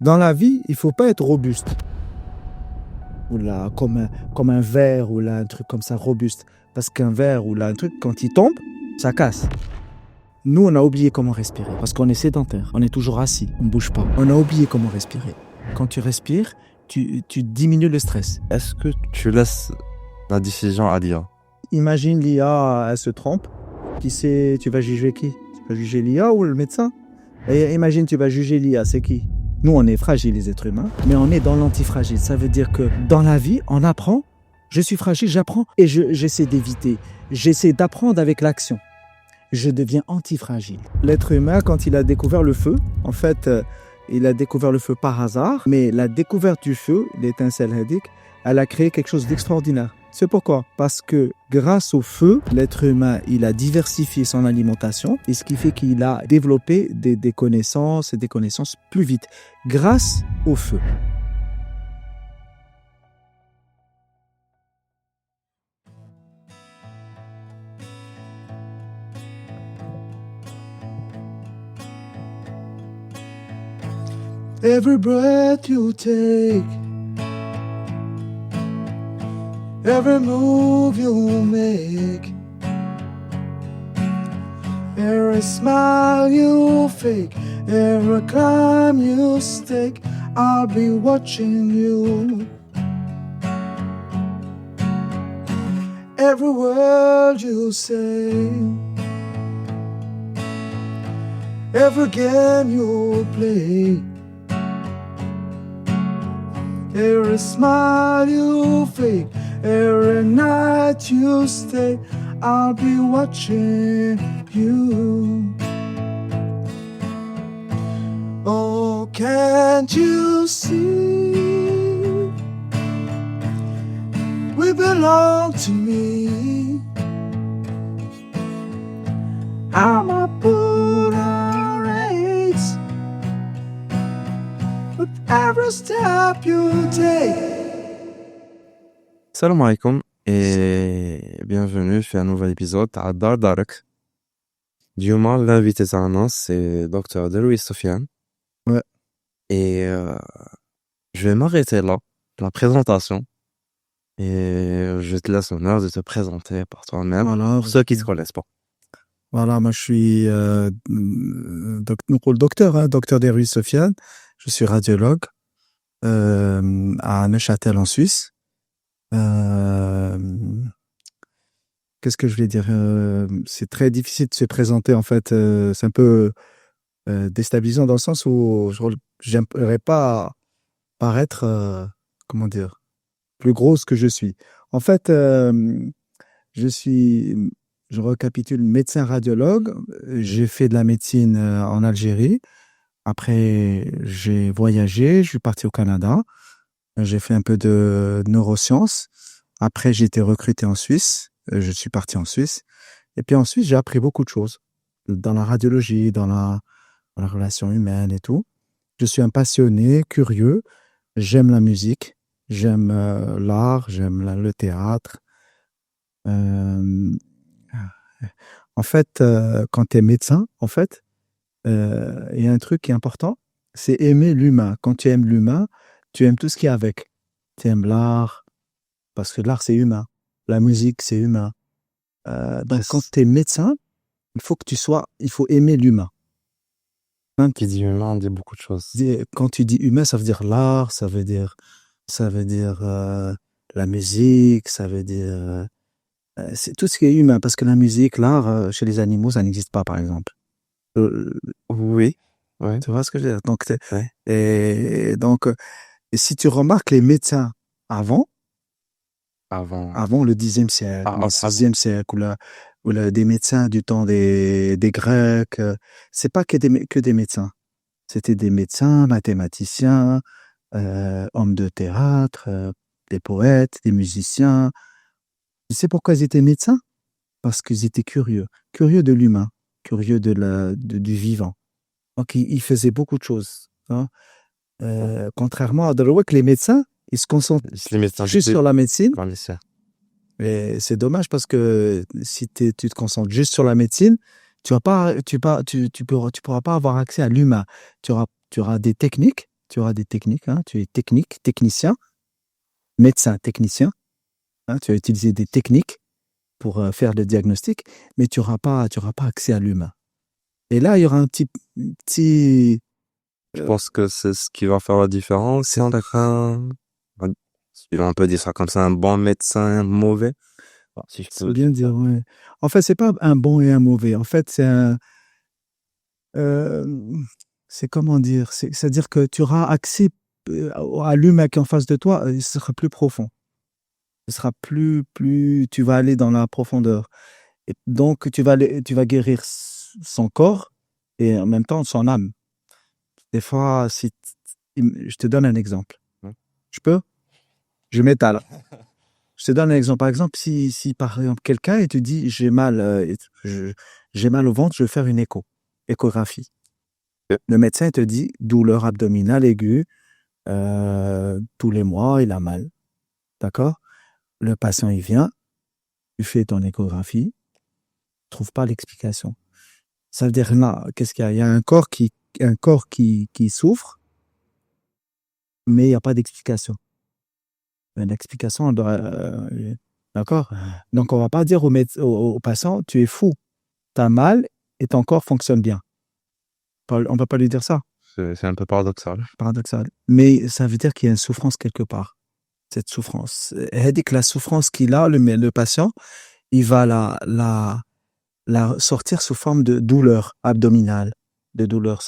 Dans la vie, il faut pas être robuste. Ou là, comme un verre ou là, un truc comme ça, robuste. Parce qu'un verre ou là, un truc, quand il tombe, ça casse. Nous, on a oublié comment respirer. Parce qu'on est sédentaire. On est toujours assis. On ne bouge pas. On a oublié comment respirer. Quand tu respires, tu diminues le stress. Est-ce que tu laisses la décision à l'IA? Imagine l'IA, elle se trompe. Qui c'est, tu vas juger qui? Tu vas juger l'IA ou le médecin? Et imagine, tu vas juger l'IA, c'est qui? Nous, on est fragiles, les êtres humains, mais on est dans l'antifragile. Ça veut dire que dans la vie, on apprend. Je suis fragile, j'apprends et j'essaie d'éviter. J'essaie d'apprendre avec l'action. Je deviens antifragile. L'être humain, quand il a découvert le feu, en fait, il a découvert le feu par hasard, mais la découverte du feu, l'étincelle indique, elle a créé quelque chose d'extraordinaire. C'est pourquoi? Parce que grâce au feu, l'être humain, il a diversifié son alimentation, et ce qui fait qu'il a développé des connaissances et des connaissances plus vite, grâce au feu. Every breath you take, every move you make, every smile you fake, every climb you stake, I'll be watching you. Every word you say, every game you play, every smile you fake, every night you stay, I'll be watching you. Oh, can't you see? We belong to me. I'm a Buddha race with every step you take. Salam alaikum et bienvenue sur un nouvel épisode à Dar Dark. Diouma, l'invité tardana, c'est Dr. Derouis Sofiane. Ouais. Et je vais m'arrêter là, la présentation. Et je te laisse l'honneur de te présenter par toi-même, Voilà, pour ceux qui ne te connaissent pas. Voilà, moi je suis docteur, docteur Derouis Sofiane. Je suis radiologue à Neuchâtel en Suisse. Qu'est-ce que je voulais dire? C'est très difficile de se présenter en fait. C'est un peu déstabilisant dans le sens où j'aimerais pas paraître, comment dire, plus grosse que je suis. En fait, je récapitule, médecin radiologue. J'ai fait de la médecine en Algérie. Après, j'ai voyagé, je suis parti au Canada. J'ai fait un peu de neurosciences. Après, j'ai été recruté en Suisse. Je suis parti en Suisse. Et puis ensuite, j'ai appris beaucoup de choses dans la radiologie, dans la relation humaine et tout. Je suis un passionné, curieux. J'aime la musique, j'aime l'art, j'aime le théâtre. En fait, quand tu es médecin, en fait, il y a un truc qui est important, c'est aimer l'humain. Quand tu aimes l'humain, tu aimes tout ce qui est avec. Tu aimes l'art, parce que l'art, c'est humain. La musique, c'est humain. Donc, quand tu es médecin, il faut aimer l'humain. Qui dit humain, on dit beaucoup de choses. Quand tu dis humain, ça veut dire l'art, ça veut dire la musique, ça veut dire c'est tout ce qui est humain, parce que la musique, l'art, chez les animaux, ça n'existe pas, par exemple. Oui. Ouais. Tu vois ce que je veux dire? Donc, Ouais. et donc, si tu remarques les médecins avant le Xe siècle, le VIe siècle, ou des médecins du temps des Grecs, c'est pas que des médecins. C'était des médecins, mathématiciens, hommes de théâtre, des poètes, des musiciens. Tu sais pourquoi ils étaient médecins? Parce qu'ils étaient curieux de l'humain, curieux du vivant. Donc, ils faisaient beaucoup de choses. Hein. Contrairement à Derouet, les médecins, ils se concentrent juste sur la médecine. Et c'est dommage parce que si tu te concentres juste sur la médecine, tu pourras pas avoir accès à l'humain. Tu auras des techniques, tu auras des techniques, hein, tu es technicien, médecin, technicien, hein, tu vas utiliser des techniques pour faire le diagnostic, mais tu n'auras pas accès à l'humain. Et là, il y aura un petit Je pense que c'est ce qui va faire la différence. Si on a si on peut dire ça comme ça, un bon médecin, un mauvais. Si je c'est peux bien dire dire, ouais. En fait, c'est pas un bon et un mauvais. En fait, euh, c'est comment dire, c'est-à-dire que tu auras accès à l'humain qui est en face de toi, il sera plus profond. Ce sera plus, tu vas aller dans la profondeur. Et donc, tu vas guérir son corps et en même temps son âme. Des fois, je te donne un exemple. Ouais. Je peux? Je m'étale. Je te donne un exemple. Par exemple, si par exemple quelqu'un et te dit j'ai mal au ventre, je vais faire une échographie. Ok. Le médecin te dit douleur abdominale aiguë, tous les mois, il a mal. D'accord? Le patient, il vient, tu fais ton échographie, trouve pas l'explication. Ça veut dire là, qu'est-ce qu'il y a? Il y a un corps qui souffre, mais il n'y a pas d'explication. L'explication, d'accord? Donc, on va pas dire au patient, tu es fou, tu as mal et ton corps fonctionne bien. On va pas lui dire ça, C'est un peu paradoxal. paradoxal. Mais ça veut dire qu'il y a une souffrance quelque part. Cette souffrance. Elle dit que la souffrance qu'il a, le patient, il va la sortir sous forme de douleur abdominale, de douleur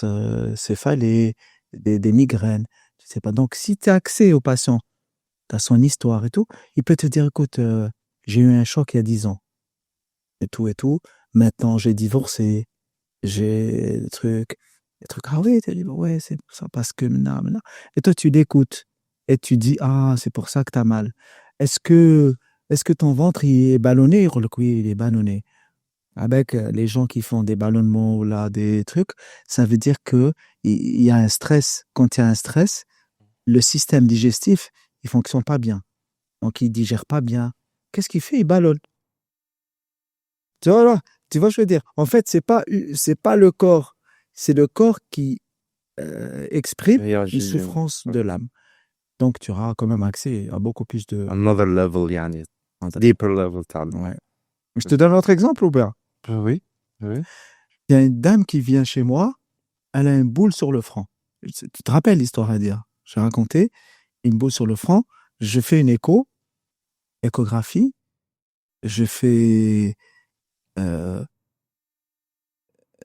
céphalée, des migraines. Je sais pas. Donc, si tu as accès au patient, tu as son histoire et tout, il peut te dire, écoute, j'ai eu un choc il y a 10 ans, et tout et tout. Maintenant, j'ai divorcé, j'ai des trucs, ah oui, tu dis, ouais, c'est pour ça, parce que, maintenant. Et toi, tu l'écoutes, et tu dis, ah, c'est pour ça que tu as mal. Est-ce que, est-ce que ton ventre, il est ballonné? Il roule, oui, il est ballonné. Avec les gens qui font des ballonnements ou là, des trucs, ça veut dire que il y a un stress. Quand il y a un stress, le système digestif, il fonctionne pas bien. Donc, il digère pas bien. Qu'est-ce qu'il fait? Il ballonne. Tu vois, là, tu vois, je veux dire. En fait, c'est pas le corps. C'est le corps qui exprime une Réagir. souffrance de l'âme. Donc, tu auras quand même accès à beaucoup plus de. Another level, يعني. Deeper level, Ouais. Je te donne un autre exemple ou pas? Oui, oui. Il y a une dame qui vient chez moi, elle a une boule sur le front. Tu te rappelles l'histoire à dire? J'ai raconté, une boule sur le front, je fais une échographie, je fais euh,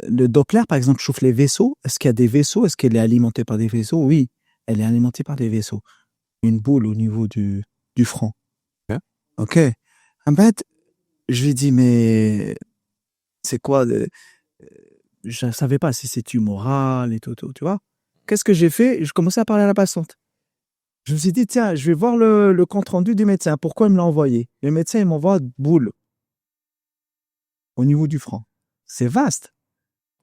le Doppler, par exemple, chauffe les vaisseaux. Est-ce qu'il y a des vaisseaux? Est-ce qu'elle est alimentée par des vaisseaux? Oui, elle est alimentée par des vaisseaux. Une boule au niveau du front. Ok. OK. En fait, je lui dis, mais c'est quoi? Je ne savais pas si c'est tumoral et tout, tu vois. Qu'est-ce que j'ai fait? Je commençais à parler à la patiente. Je me suis dit, tiens, je vais voir le compte-rendu du médecin. Pourquoi il me l'a envoyé? Le médecin, il m'envoie boule au niveau du front. C'est vaste.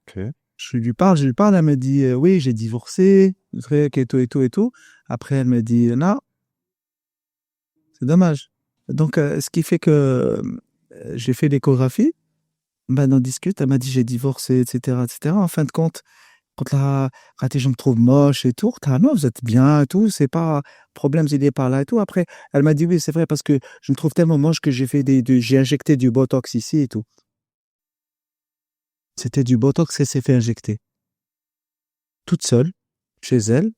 Ok. Je lui parle, elle me dit, oui, j'ai divorcé, truc et tout, et tout, et tout. Après, elle me dit, non, c'est dommage. Donc, ce qui fait que j'ai fait l'échographie, ben, on discute, elle m'a dit, j'ai divorcé, etc., etc. En fin de compte, quand la je me trouve moche et tout, ah non, vous êtes bien et tout, c'est pas, problème, il est par là et tout. Après, elle m'a dit, oui, c'est vrai, parce que je me trouve tellement moche que j'ai injecté du Botox ici et tout. C'était du Botox qu'elle s'est fait injecter. Toute seule, chez elle,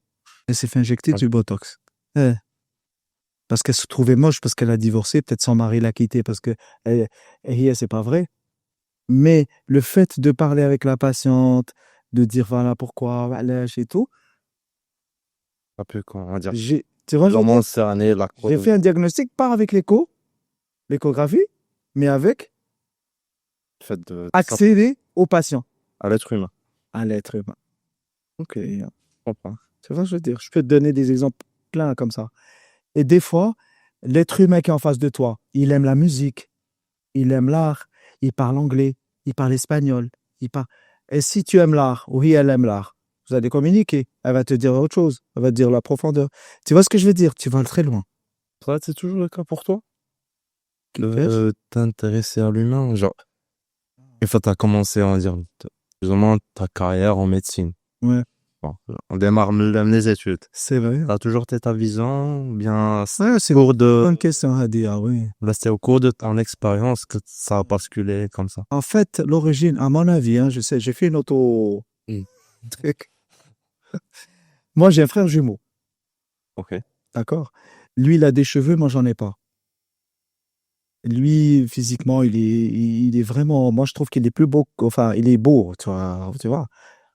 elle s'est fait injecter du Botox. Eh, parce qu'elle se trouvait moche, parce qu'elle a divorcé, peut-être son mari l'a quittée, parce que c'est pas vrai. Mais le fait de parler avec la patiente, de dire voilà pourquoi, voilà, et tout, Un peu, on va dire, tu vois, je veux dire, comment cerner la j'ai cause. fait un diagnostic, pas avec l'échographie, mais avec Le fait de accéder au patient, à l'être humain. à l'être humain. Ok, Je comprends. tu vois, je veux dire, je peux te donner des exemples pleins comme ça. Et des fois, l'être humain qui est en face de toi, il aime la musique, il aime l'art, il parle anglais, il parle espagnol, il parle. Et si tu aimes l'art, oui, elle aime l'art, vous allez communiquer. Elle va te dire autre chose, elle va te dire la profondeur. Tu vois ce que je veux dire? Tu vas très loin. Ça, c'est toujours le cas pour toi? Qu'est-ce? T'intéresser à l'humain, genre, une fois t'as commencé, on va dire, plus ou moins ta carrière en médecine. Ouais. Bon, on démarre les études. C'est vrai. T'as toujours été ta vision, ou bien Ouais, c'est cours une de, bonne question à dire, oui. là, c'est au cours de ton expérience que ça a basculé comme ça. En fait, l'origine, à mon avis, hein, je sais, j'ai fait une auto truc. Moi, j'ai un frère jumeau, Ok. d'accord? Lui, il a des cheveux, moi, j'en ai pas. Lui, physiquement, il est vraiment, moi, je trouve qu'il est plus beau, enfin, il est beau, tu vois.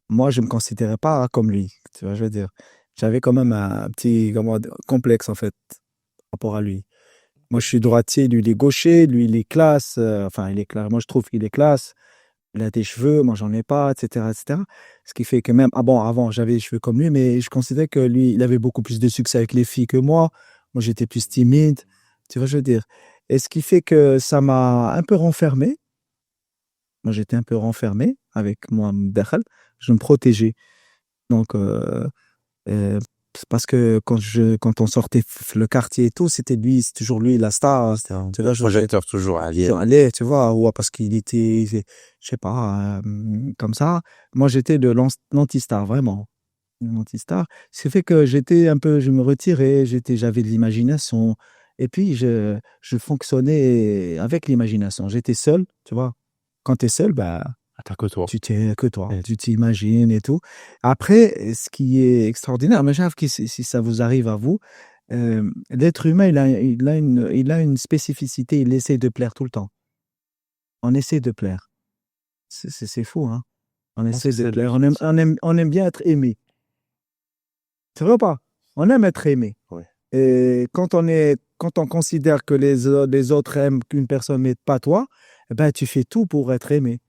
Moi, je me considérais pas comme lui, tu vois, je veux dire. J'avais quand même un petit, comment dire, complexe, en fait, par rapport à lui. Moi, je suis droitier, lui, il est gaucher, lui, il est classe, enfin, il est classe. Moi, je trouve qu'il est classe. Il a des cheveux, moi, j'en ai pas, etc., etc. Ce qui fait que même, ah bon, avant, j'avais les cheveux comme lui, mais je considérais que lui, il avait beaucoup plus de succès avec les filles que moi. Moi, j'étais plus timide, tu vois, je veux dire. Et ce qui fait que ça m'a un peu renfermé. Moi, j'étais un peu renfermé avec moi, Mdakhal. Je me protégeais. Donc, euh, c'est parce que quand on sortait le quartier et tout, c'était lui, c'est toujours lui la star. C'était un Tu vois, projecteur toujours allié. allait, tu vois, ou parce qu'il était, je sais pas, comme ça. Moi, j'étais de l'anti-star, vraiment. L'anti-star. Ce qui fait que j'étais un peu, je me retirais, j'avais de l'imagination. Et puis, je fonctionnais avec l'imagination. J'étais seul, tu vois. Quand tu es seul, bah, T'as que toi. tu t'es que toi, Et- tu t'imagines et tout. Après, ce qui est extraordinaire, mais je sais si ça vous arrive à vous, l'être humain, il a une spécificité, il essaie de plaire tout le temps. On essaie de plaire. C'est fou, hein. On Je pense essaie que de c'est plaire. On aime bien être aimé. C'est vrai ou pas? On aime être aimé. ouais. Et quand on considère que les autres aiment qu'une personne, mais pas toi, eh ben, tu fais tout pour être aimé.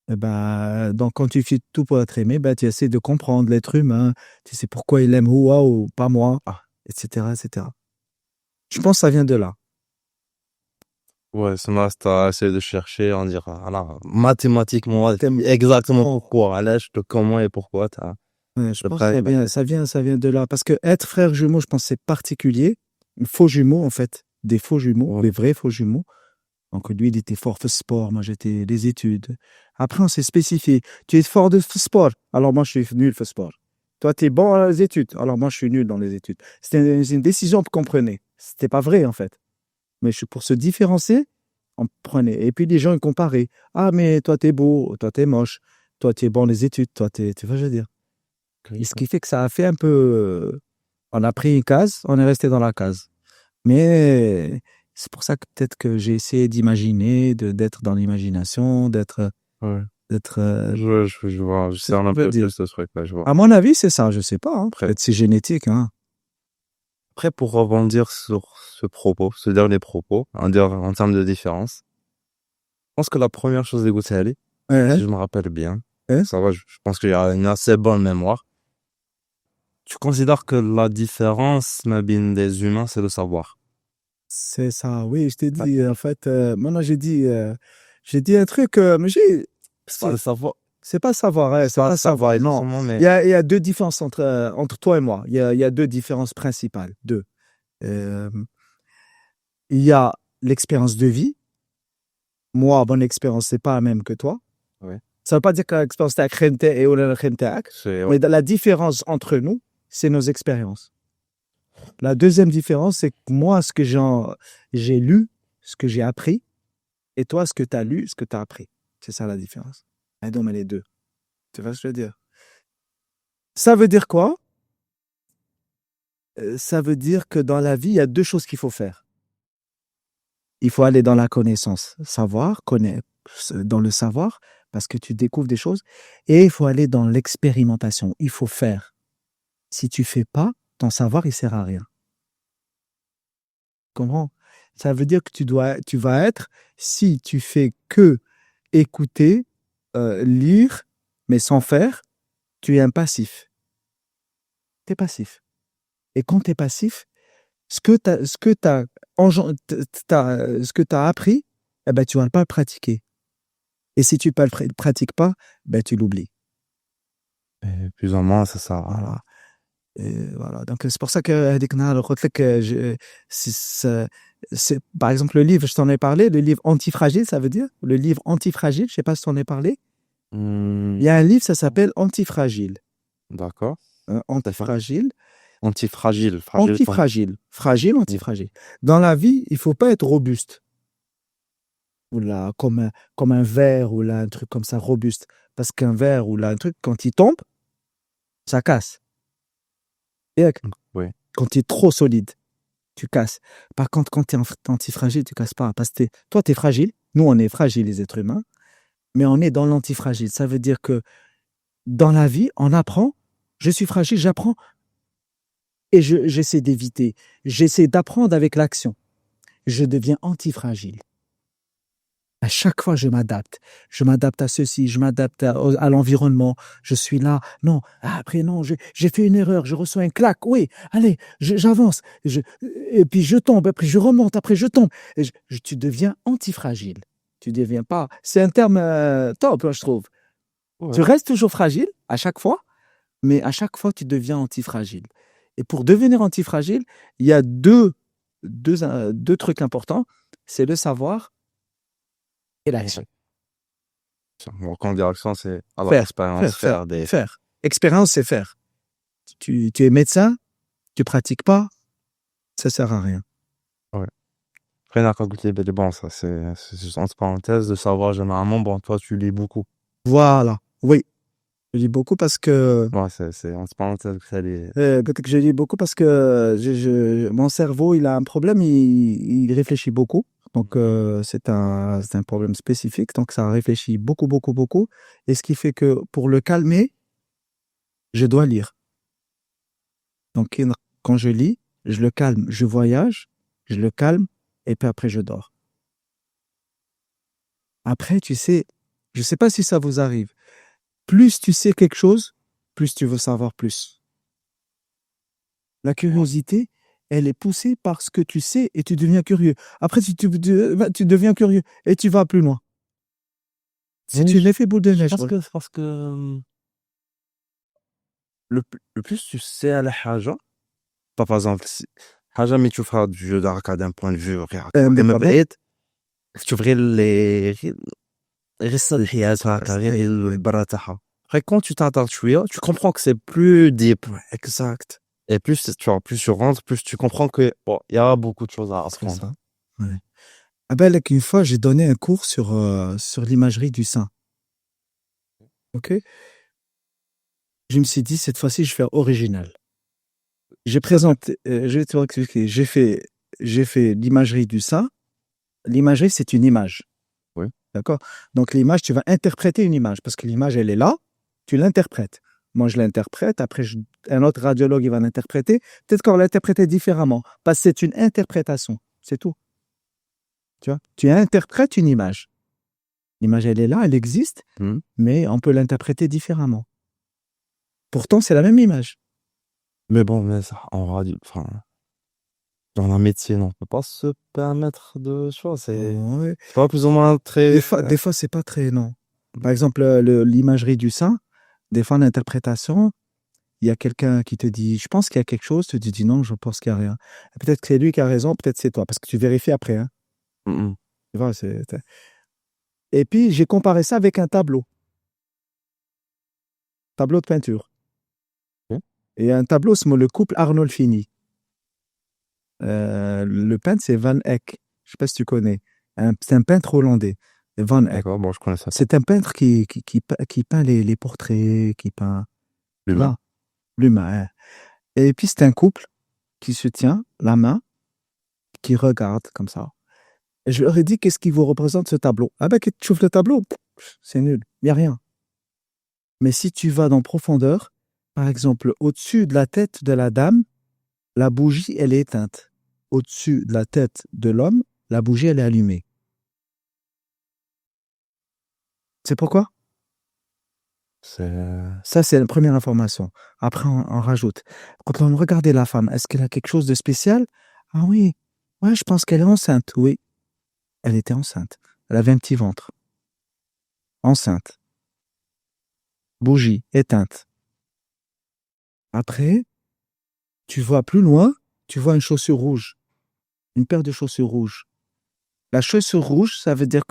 Eh ben, donc, quand tu fais tout pour être aimé, ben, tu essaies de comprendre l'être humain. Tu sais pourquoi il aime Houa ou pas moi, etc., etc. Je pense que ça vient de là. Ouais, ce master, t'as essayé de chercher, on dira, alors, mathématiquement, Thème- exactement pourquoi, à l'âge de comment et pourquoi Ouais, je le pense que prêt, ça vient de là. Parce que être frère jumeau, je pense que c'est particulier. Faux jumeaux, en fait. Des faux jumeaux, ouais. des vrais faux jumeaux. Donc, lui, il était fort de sport. Moi, j'étais des études. Après, on s'est spécifié. Tu es fort de sport. Alors, moi, je suis nul de sport. Toi, tu es bon dans les études. Alors, moi, je suis nul dans les études. C'était une décision qu'on prenait. C'était pas vrai, en fait. Mais pour se différencier, on prenait. Et puis, les gens, ils comparaient. Ah, mais toi, t'es beau. Toi, t'es moche. Toi, tu es bon dans les études. Toi, tu vois, je veux dire. Et ce qui fait que ça a fait un peu. On a pris une case, on est resté dans la case. Mais c'est pour ça que peut-être que j'ai essayé d'imaginer, d'être dans l'imagination, Ouais. d'être. Je vois, je C'est sais ce qu'on un peut peu dire. plus ce truc-là, je vois. À mon avis, c'est ça, je sais pas. Hein. Après, Peut-être c'est génétique. Hein. après, pour rebondir sur ce propos, ce dernier propos, en termes de différence, je pense que la première chose d'Ego Ali, Ouais, si je me rappelle bien, ouais. ça va, je pense qu'il y a une assez bonne mémoire. Tu considères que la différence, des humains, c'est le savoir. C'est ça, oui, je t'ai Ouais. dit, en fait, maintenant j'ai dit un truc, mais C'est pas le savoir. c'est pas savoir, hein, c'est Pas pas savoir, savoir, non. exactement, mais Il y a deux différences entre toi et moi. Il y a deux différences principales, deux. Euh, il y a l'expérience de vie. Moi, mon expérience, c'est pas la même que toi. ouais. Ça veut pas dire que l'expérience t'a et ou la khrentek, C'est, ouais. mais la différence entre nous, c'est nos expériences. La deuxième différence, c'est que moi, j'ai lu, ce que j'ai appris, et toi, ce que tu as lu, ce que tu as appris. C'est ça la différence. Et donc, mais les deux. Tu vois ce que je veux dire? Ça veut dire quoi? Ça veut dire que dans la vie, il y a deux choses qu'il faut faire. Il faut aller dans la connaissance, savoir, connaître, dans le savoir, parce que tu découvres des choses, et il faut aller dans l'expérimentation. Il faut faire. Si tu fais pas, ton savoir, il sert à rien. Comprends? Ça veut dire que tu vas être, si tu fais que écouter, lire, mais sans faire, tu es un passif. Tu es passif. Et quand tu es passif, ce que t'as appris, eh ben, tu vas pas le pratiquer. Et si tu ne le pratiques pas, ben, tu l'oublies. Et plus ou moins, c'est ça. Voilà. Et voilà. Donc, c'est pour ça que هذيك النهار قلت لك, par exemple, le livre, je t'en ai parlé, le livre Antifragile, ça veut dire le livre Antifragile, je sais pas si t'en ai parlé. Il y a un livre, ça s'appelle Antifragile. D'accord. Antifragile. Antifragile. Fragile. Antifragile. Fragile, antifragile. Dans la vie, il faut pas être robuste. Ou là, comme un verre ou là, un truc comme ça, robuste. Parce qu'un verre ou là, un truc, quand il tombe, ça casse. Et Oui. quand il est trop solide, tu casses. Par contre, quand tu es antifragile, tu casses pas. Parce que toi, tu es fragile. Nous, on est fragiles, les êtres humains. Mais on est dans l'antifragile. Ça veut dire que dans la vie, on apprend. Je suis fragile, j'apprends. Et j'essaie d'éviter. J'essaie d'apprendre avec l'action. Je deviens antifragile. À chaque fois, je m'adapte. Je m'adapte à ceci, je m'adapte à l'environnement. Je suis là. Non, après, non, j'ai fait une erreur. Je reçois un claque. Oui, allez, j'avance. Et puis, je tombe. Après, je remonte. Après, je tombe. Tu deviens antifragile. Tu deviens pas. C'est un terme top, je trouve. Ouais. Tu restes toujours fragile à chaque fois, mais à chaque fois, tu deviens antifragile. Et pour devenir antifragile, il y a deux trucs importants. C'est le savoir et l'action. Donc, en direction, c'est alors Faire, expérience, faire. Expérience, c'est faire. Tu es médecin, tu pratiques pas, ça sert à rien. Ouais. Après, bon, ça, c'est juste entre parenthèses de savoir généralement, bon, toi, tu lis beaucoup. Voilà. Oui. Je lis beaucoup parce que. Ouais, c'est entre parenthèses que ça lit. Je lis beaucoup parce que mon cerveau, il a un problème, il réfléchit beaucoup. Donc, c'est un problème spécifique. Donc, ça réfléchit beaucoup, beaucoup, beaucoup. Et ce qui fait que pour le calmer, je dois lire. Donc, quand je lis, je le calme. Je voyage, je le calme, et puis après, je dors. Après, tu sais, je sais pas si ça vous arrive. Plus tu sais quelque chose, plus tu veux savoir plus. La curiosité, elle est poussée par ce que tu sais et tu deviens curieux. Après, tu deviens curieux et tu vas plus loin. C'est une effet boule de neige. Parce que le plus tu sais à la haja, pas par exemple, haja mais tu feras du jeu d'arcade d'un point de vue tu ferais les après quand tu t'attardes tu comprends que c'est plus deep. Exact. Et plus tu rentres, plus tu comprends que bon, il y a beaucoup de choses à apprendre. Ouais. Ah ben, une fois, j'ai donné un cours sur l'imagerie du sein. Ok. Je me suis dit, cette fois-ci, je vais faire original. J'ai présenté, je vais te expliquer. J'ai fait l'imagerie du sein. L'imagerie, c'est une image. Oui. D'accord? Donc, l'image, tu vas interpréter une image parce que l'image, elle est là, tu l'interprètes. Moi, je l'interprète. Après, un autre radiologue, il va l'interpréter. Peut-être qu'on va l'interpréter différemment parce que c'est une interprétation. C'est tout. Tu vois? Tu interprètes une image. L'image, elle est là, elle existe, mais on peut l'interpréter différemment. Pourtant, c'est la même image. Mais bon, mais ça, en radio, enfin, dans la médecine, on peut pas se permettre de choix. C'est Ouais. pas plus ou moins très. Des fois, c'est pas très, non. Par exemple, l'imagerie du sein, des fois, l'interprétation, il y a quelqu'un qui te dit, je pense qu'il y a quelque chose, tu te dis non, je pense qu'il n'y a rien. Peut-être que c'est lui qui a raison, peut-être c'est toi, parce que tu vérifies après. Hein. Tu vois, Et puis, j'ai comparé ça avec un tableau. Tableau de peinture. Et un tableau, c'est le couple Arnolfini. Le peintre, c'est Van Eyck. Je ne sais pas si tu connais. C'est un peintre hollandais. Van Eyck. D'accord, bon, je connais ça. C'est un peintre qui peint les portraits, qui peint l'humain. L'humain. Hein. Et puis, c'est un couple qui se tient la main, qui regarde comme ça. Et je leur ai dit, qu'est-ce qui vous représente ce tableau? Ah ben, tu ouvres le tableau, c'est nul, il n'y a rien. Mais si tu vas dans profondeur, par exemple, au-dessus de la tête de la dame, la bougie, elle est éteinte. Au-dessus de la tête de l'homme, la bougie, elle est allumée. C'est pourquoi? Ça, c'est la première information. Après, on rajoute. Quand on regardait la femme, est-ce qu'elle a quelque chose de spécial? Ah oui, ouais, je pense qu'elle est enceinte. Oui, elle était enceinte. Elle avait un petit ventre. Enceinte. Bougie, éteinte. Après, tu vois plus loin, tu vois une chaussure rouge. Une paire de chaussures rouges. La chaussure rouge, ça veut dire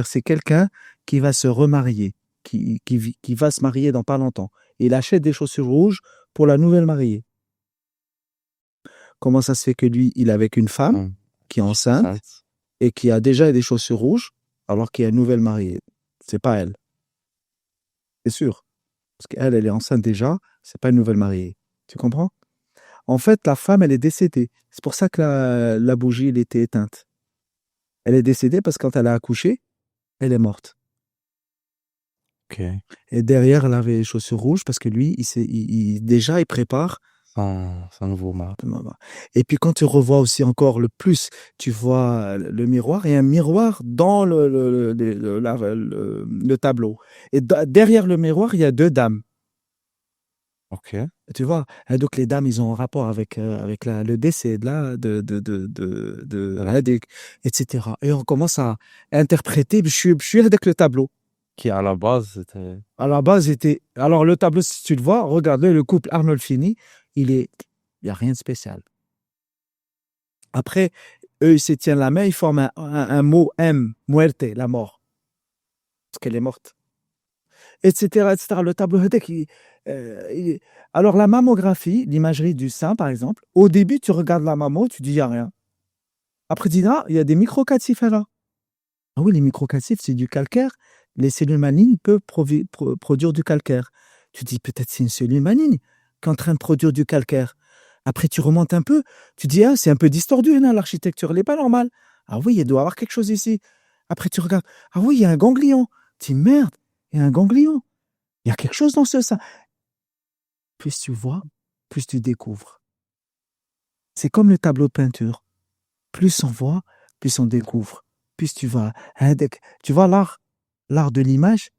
c'est quelqu'un qui va se remarier, qui va se marier dans pas longtemps. il achète des chaussures rouges pour la nouvelle mariée. Comment ça se fait que lui, il est avec une femme qui est enceinte et qui a déjà des chaussures rouges alors qu'il y a une nouvelle mariée? C'est pas elle. C'est sûr. Parce qu'elle, elle est enceinte déjà, c'est pas une nouvelle mariée. Tu comprends? En fait, la femme, elle est décédée. C'est pour ça que la bougie, elle était éteinte. Elle est décédée parce que quand elle a accouché, elle est morte. Ok. Et derrière, elle avait les chaussures rouges parce que lui, déjà, il prépare. C'est un nouveau mari. Et puis quand tu revois aussi encore le plus, tu vois le miroir, il y a un miroir dans le tableau. Et derrière le miroir, il y a 2 dames. Ok. Tu vois? Et donc les dames, ils ont un rapport avec le décès de Hadik, etc. Et on commence à interpréter. Je suis avec le tableau. Qui à la base, c'était. À la base, était. Alors le tableau, si tu le vois, regarde-le, le couple Arnold Fini, il n'y a rien de spécial. Après, eux, ils se tiennent la main, ils forment un mot M, muerte, la mort. Parce qu'elle est morte. Etc., etc. Le tableau Hadik, alors la mammographie, l'imagerie du sein, par exemple, au début, tu regardes la mammo, tu dis, il n'y a rien. Après, tu dis, ah, il y a des microcalcifs là. Ah oui, les microcalcifs, c'est du calcaire. Les cellules malignes peuvent produire du calcaire. Tu dis, peut-être c'est une cellule maligne qui est en train de produire du calcaire. Après, tu remontes un peu, tu dis, ah, c'est un peu distordu, hein, l'architecture, elle n'est pas normale. Ah oui, il doit y avoir quelque chose ici. Après, tu regardes, ah oui, il y a un ganglion. Tu dis, merde, il y a un ganglion. Il y a quelque chose dans ce sein. Plus tu vois, plus tu découvres. C'est comme le tableau de peinture. Plus on voit, plus on découvre. Plus tu vas. Tu vois, l'art de l'image,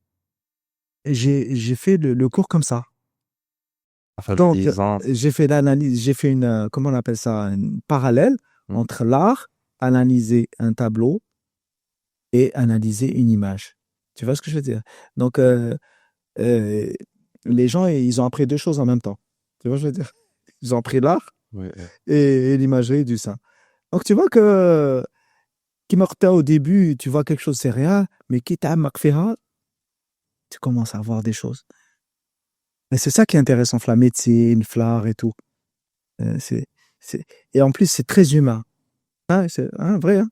j'ai fait le cours comme ça. Donc, j'ai fait l'analyse, j'ai fait une, comment on appelle ça, une parallèle entre l'art, analyser un tableau et analyser une image. Tu vois ce que je veux dire? Donc, les gens, ils ont appris 2 choses en même temps. Tu vois ce que je veux dire? Ils ont appris l'art et l'imagerie du sein. Donc, tu vois que qui marque au début, tu vois quelque chose, c'est rien, mais qui t'a marqué, tu commences à voir des choses. Et c'est ça qui est intéressant, la médecine, l'art et tout. C'est, et en plus, c'est très humain. Hein, c'est vrai, hein?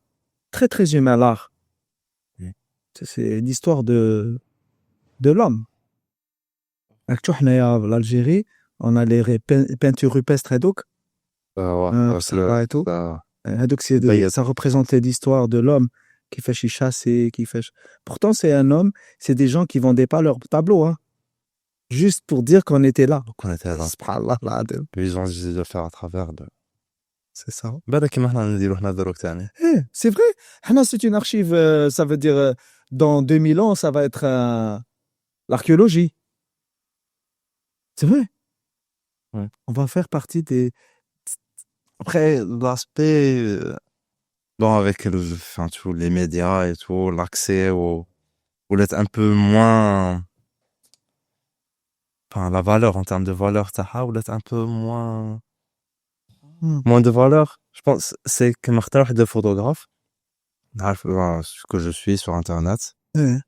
Très, très humain, l'art. C'est l'histoire de l'homme. Actuellement, l'Algérie, on a les peintures rupestres et donc, et tout. Donc, ça représentait l'histoire de l'homme qui fait chasser, qui fait. Pourtant, c'est un homme, c'est des gens qui vendaient pas leur tableau, hein. Juste pour dire qu'on était là. Qu'on était là. Subhanallah, Ils ont décidé de le faire à travers de. c'est ça. C'est vrai. Hana, c'est une archive, ça veut dire dans 2000 ans, ça va être l'archéologie. C'est vrai. Ouais. On va faire partie des. Après, l'aspect, bon, avec tous les médias et tout, l'accès au être un peu moins, enfin, la valeur, en termes de valeur, ou être un peu moins de valeur. Je pense, c'est que Martin de photographe, ce que je suis sur Internet. Ouais.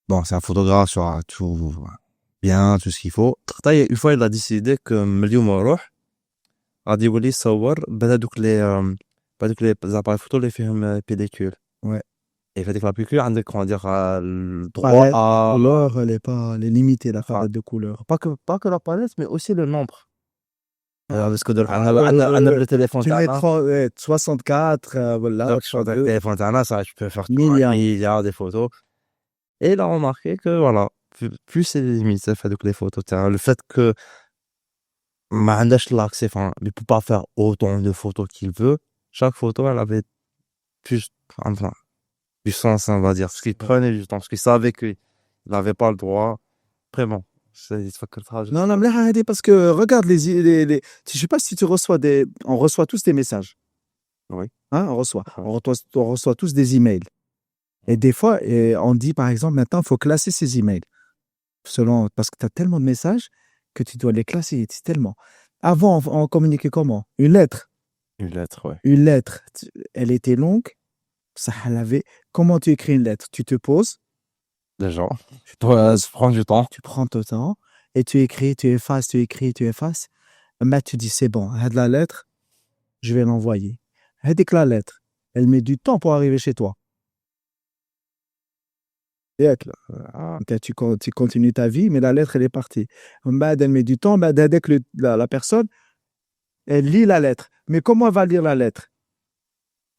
Bon, c'est un photographe sur tout bien, tout ce qu'il faut. Une fois, il a décidé que اليوم اروح غادي يولي يصور بهذوك les appareils photo اللي فيهم pellicule. Ouais. Et fait la pellicule عندك comment dire le droit Palette, à couleur, elle est limitée, la palette de couleurs. pas que la palette mais aussi le nombre. Parce que le téléphone tu mets 64 voilà, le téléphone ça tu peux faire milliards de photos. Et il a remarqué que voilà, plus c'est limité fait les photos, le fait que ما عندهاش l'accès, enfin, il peut pas faire autant de photos qu'il veut. Chaque photo, elle avait plus, enfin, du sens, on va dire. Parce qu'il prenait du temps, parce qu'il savait qu'il n'avait pas le droit. Vraiment. Non, non, mais parce que regarde je sais pas si tu reçois on reçoit tous des messages. Oui. Hein, on reçoit tous des emails. Et des fois, on dit par exemple, maintenant, il faut classer ces emails. Parce que tu as tellement de messages que tu dois les classer. C'est tellement. Avant, on communiquait comment? Une lettre. Une lettre, ouais. Une lettre, elle était longue. Ça avait. Comment tu écris une lettre? Tu te poses. Déjà. Tu dois prendre du temps. Tu prends ton temps. et tu écris, tu effaces, tu écris, tu effaces. Mais tu dis, c'est bon, de la lettre, je vais l'envoyer. Dès que la lettre, elle met du temps pour arriver chez toi. Tu continues ta vie, mais la lettre, elle est partie. Elle met du temps, dès que la personne, elle lit la lettre. Mais comment elle va lire la lettre?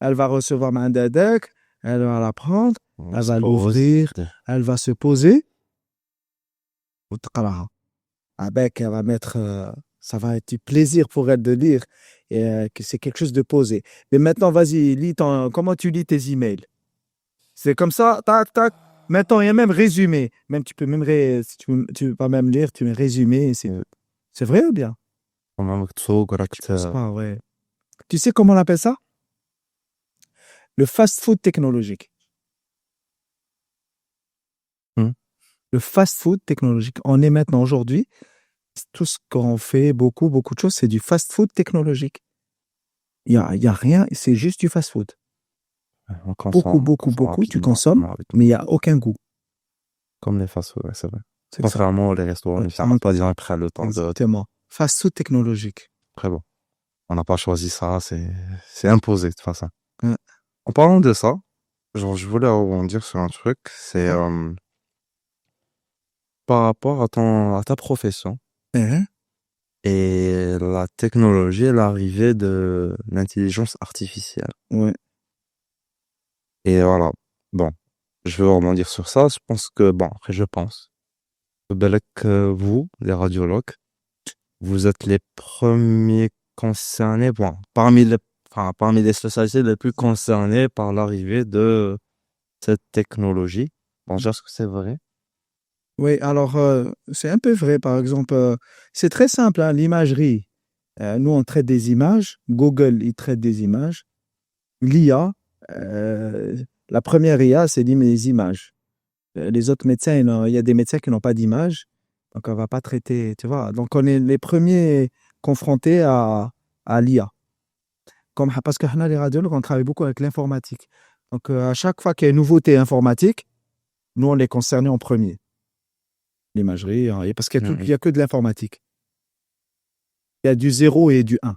Elle va recevoir ma dadek, elle va la prendre, elle va l'ouvrir, elle va se poser. Avec, elle va mettre, ça va être du plaisir pour elle de lire et que c'est quelque chose de posé. Mais maintenant, vas-y, comment tu lis tes emails? C'est comme ça, tac, tac. Maintenant, il y a même résumé. Même tu peux même si tu veux pas même lire, tu mets résumé. C'est vrai ou bien? Ouais. Tu sais comment on appelle ça? Le fast-food technologique. Le fast-food technologique. On est maintenant aujourd'hui, tout ce qu'on fait, beaucoup de choses, c'est du fast-food technologique. Il y a rien, c'est juste du fast-food. Beaucoup, tu consommes, mais il n'y a aucun goût. Comme les fast-food, c'est vrai. Contrairement aux restaurants, ils prennent le temps. Exactement. Fast-food technologique. Très bon. On n'a pas choisi ça, c'est imposé de toute façon. En parlant de ça, je voulais rebondir sur un truc, c'est par rapport à ta profession et la technologie et l'arrivée de l'intelligence artificielle. Ouais. Et voilà, bon, je veux rebondir sur ça. Je pense que vous, les radiologues, vous êtes les premiers concernés, parmi les spécialités les plus concernées par l'arrivée de cette technologie. Bon, est-ce que c'est vrai? Oui, alors c'est un peu vrai. Par exemple, c'est très simple, hein, l'imagerie. Nous, on traite des images. Google, il traite des images. L'IA, la première IA, c'est les images. Les autres médecins, il y a des médecins qui n'ont pas d'image, donc on ne va pas traiter, tu vois. Donc, on est les premiers confrontés à l'IA. Parce que les radiologues, on travaille beaucoup avec l'informatique. Donc, à chaque fois qu'il y a une nouveauté informatique, nous, on est concernés en premier. L'imagerie, parce qu'il n'y a que de l'informatique. Il y a du 0 et du 1.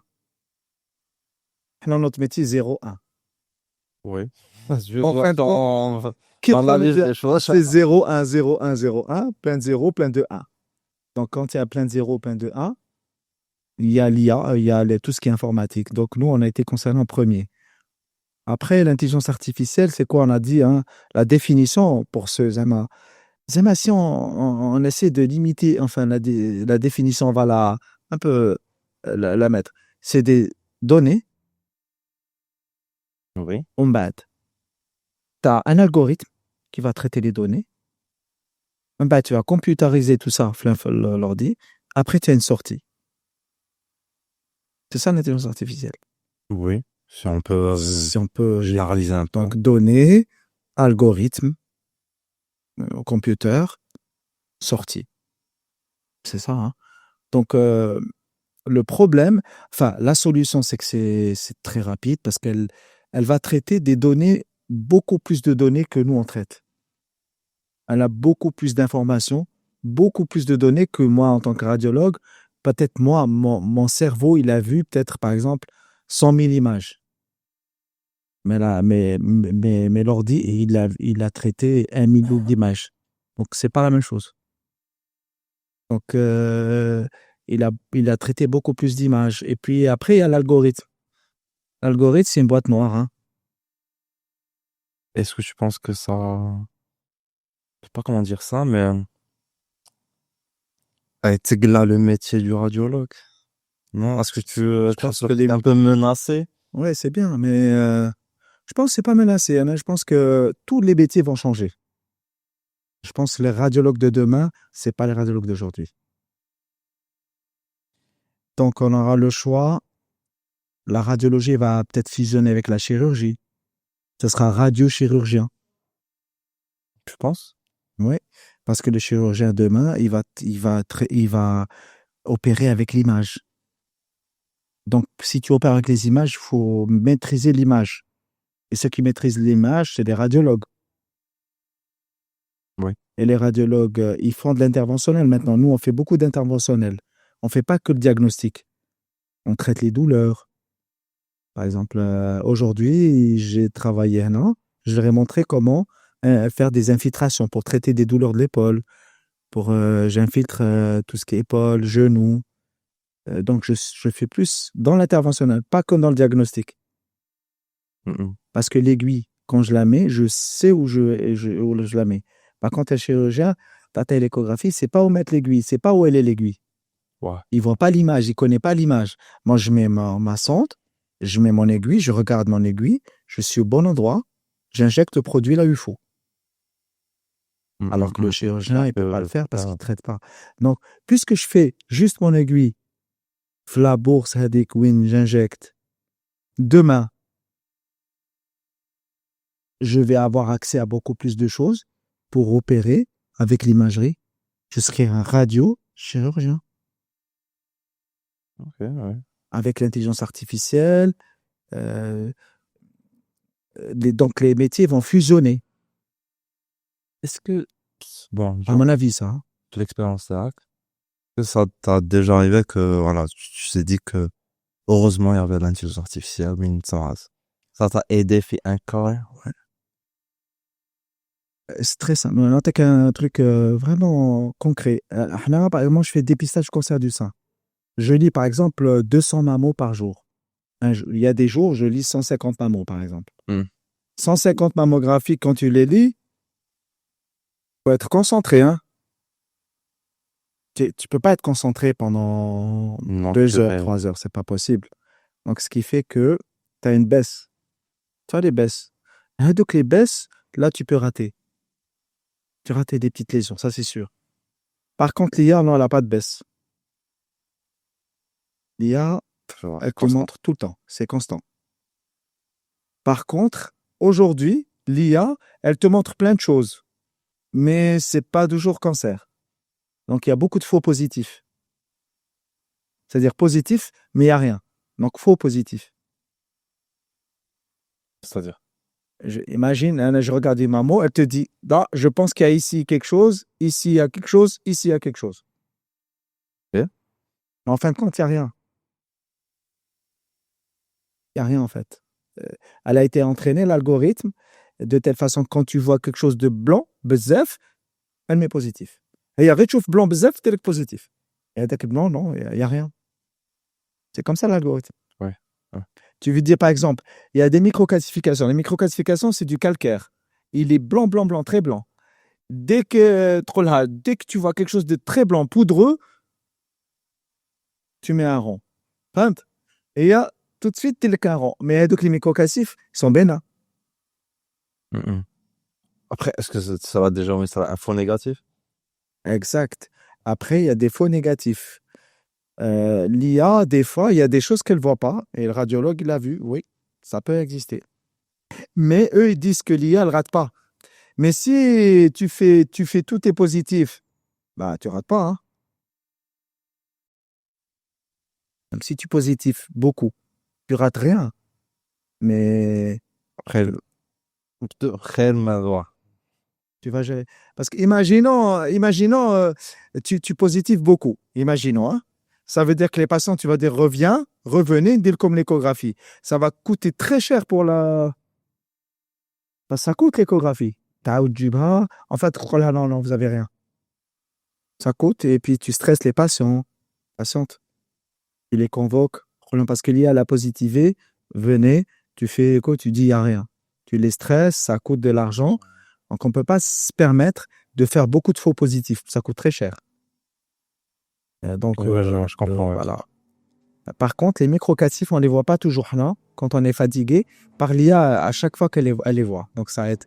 Dans notre métier, 0, 1. Oui. Dans la liste des choses, c'est 0, 1, 0, 1, 0, 1, plein de 0, plein de 1. Donc, quand il y a plein de 0, plein de 1, il y a l'IA, il y a tout ce qui est informatique. Donc, nous, on a été concernés en premier. Après, l'intelligence artificielle, c'est quoi? On a dit, hein, la définition pour ce Zema. Zema, si on essaie de limiter, enfin, la définition, on va un peu la mettre. C'est des données. Oui. Tu as un algorithme qui va traiter les données. Tu vas computariser tout ça, l'ordi. Après, tu as une sortie. C'est ça l'intelligence artificielle. Oui, si on peut généraliser un peu. Donc, données, algorithme, computer, sortie. C'est ça. Hein. Donc, le problème, la solution, c'est que c'est très rapide parce qu'elle va traiter des données, beaucoup plus de données que nous, on traite. Elle a beaucoup plus d'informations, beaucoup plus de données que moi, en tant que radiologue. Peut-être moi, mon cerveau, il a vu peut-être, par exemple, 100 000 images. Mais l'ordi, il a traité 1 million d'images. Donc, c'est pas la même chose. Donc, il a traité beaucoup plus d'images. Et puis, après, il y a l'algorithme. L'algorithme, c'est une boîte noire. Hein. Est-ce que tu penses que ça... Je sais pas comment dire ça, mais... C'est là le métier du radiologue. Non, est-ce que tu penses que t'es un peu menacé? Ouais, c'est bien, mais je pense que c'est pas menacé. Hein. Je pense que tous les métiers vont changer. Je pense que les radiologues de demain, c'est pas les radiologues d'aujourd'hui. Donc, on aura le choix. La radiologie va peut-être fusionner avec la chirurgie. Ce sera radiochirurgien. Tu penses? Oui, parce que le chirurgien demain, il va opérer avec l'image. Donc, si tu opères avec les images, il faut maîtriser l'image. Et ceux qui maîtrisent l'image, c'est des radiologues. Oui. Et les radiologues, ils font de l'interventionnel maintenant. Nous, on fait beaucoup d'interventionnel. On fait pas que le diagnostic. On traite les douleurs. Par exemple, aujourd'hui, j'ai travaillé un an. Je leur ai montré comment faire des infiltrations pour traiter des douleurs de l'épaule. J'infiltre tout ce qui est épaule, genou. Donc, je fais plus dans l'interventionnel, pas comme dans le diagnostic. Parce que l'aiguille, quand je la mets, je sais où je la mets. Par contre, un chirurgien, ta l'échographie, c'est pas où mettre l'aiguille, c'est pas où elle est l'aiguille. Ouais. Il voit pas l'image, il connaît pas l'image. Moi, je mets ma sonde, je mets mon aiguille, je regarde mon aiguille, je suis au bon endroit, j'injecte le produit là où il faut. Alors que le chirurgien, il peut pas le faire parce qu'il traite pas. Donc, puisque je fais juste mon aiguille, la bourse, j'injecte. Demain, je vais avoir accès à beaucoup plus de choses pour opérer avec l'imagerie. Je serai un radio-chirurgien. Ok, ouais. Avec l'intelligence artificielle, donc les métiers vont fusionner. Est-ce que, bon, À mon avis, ça. Hein. de l'expérience d'Irak, que ça t'a déjà arrivé que, voilà, tu t'es dit que, heureusement, il y avait l'intelligence artificielle, mais ça t'a aidé, fait un cas, ouais. C'est très simple. On attaque un truc vraiment concret. Par exemple, je fais dépistage cancer du sein. Je lis, par exemple, 200 mammos par jour. Il y a des jours, je lis 150 mammos, par exemple. 150 mammographies, quand tu les lis, faut être concentré, hein. Tu peux pas être concentré pendant 2 heures, 3 heures, c'est pas possible. Donc, ce qui fait que tu as une baisse. Tu as des baisses. Donc, les baisses, là, tu peux rater. Tu rates des petites lésions, ça, c'est sûr. Par contre, l'IA, non, elle n'a pas de baisse. L'IA, elle te montre tout le temps. C'est constant. Par contre, aujourd'hui, l'IA, elle te montre plein de choses. Mais c'est pas toujours cancer. Donc, il y a beaucoup de faux positifs. C'est-à-dire positif, mais il n'y a rien. Donc, faux positif. C'est-à-dire? Imagine, je regarde une maman, elle te dit, ah, je pense qu'il y a ici quelque chose, ici il y a quelque chose, ici il y a quelque chose. Et? Mais en fin de compte, il n'y a rien. Il n'y a rien en fait. Elle a été entraînée, l'algorithme, de telle façon que quand tu vois quelque chose de blanc, bezef, elle met positif. Et il y a quelque chose de blanc, bezef, tu positif. Et avec blanc, non, il n'y a rien. C'est comme ça l'algorithme. Ouais. Tu veux dire, par exemple, il y a des microclassifications. Les microclassifications, c'est du calcaire. Il est blanc, blanc, blanc, très blanc. Dès que tu vois quelque chose de très blanc, poudreux, tu mets un rond. Et il y a tout de suite, tu as un rond. Mais donc, les microclassifs, ils sont bénins. Après, est-ce que ça va déjà mettre un faux négatif? Exact. Après, il y a des faux négatifs. L'IA, des fois, il y a des choses qu'elle ne voit pas. Et le radiologue, il a vu. Oui, ça peut exister. Mais eux, ils disent que l'IA, elle ne rate pas. Mais si tu fais tout est positif, bah, tu rates pas. Hein. Même si tu positif beaucoup, tu rates rien. Mais Après, tu vas gérer. Parce que imaginons tu positif beaucoup. Imaginons. Hein. Ça veut dire que les patients, tu vas dire revenez, dire comme l'échographie. Ça va coûter très cher pour la. Ça coûte l'échographie. En fait, non, vous avez rien. Ça coûte et puis tu stresses les patientes. Tu les convoques. Parce qu'il y a la positivité, venez, tu fais écho, tu dis il n'y a rien. Tu les stresses, ça coûte de l'argent. Donc, on ne peut pas se permettre de faire beaucoup de faux positifs. Ça coûte très cher. Donc, je comprends. Voilà. Par contre, les microclassifs, on ne les voit pas toujours là, quand on est fatigué, par l'IA à chaque fois qu'elle les voit. Donc, ça aide.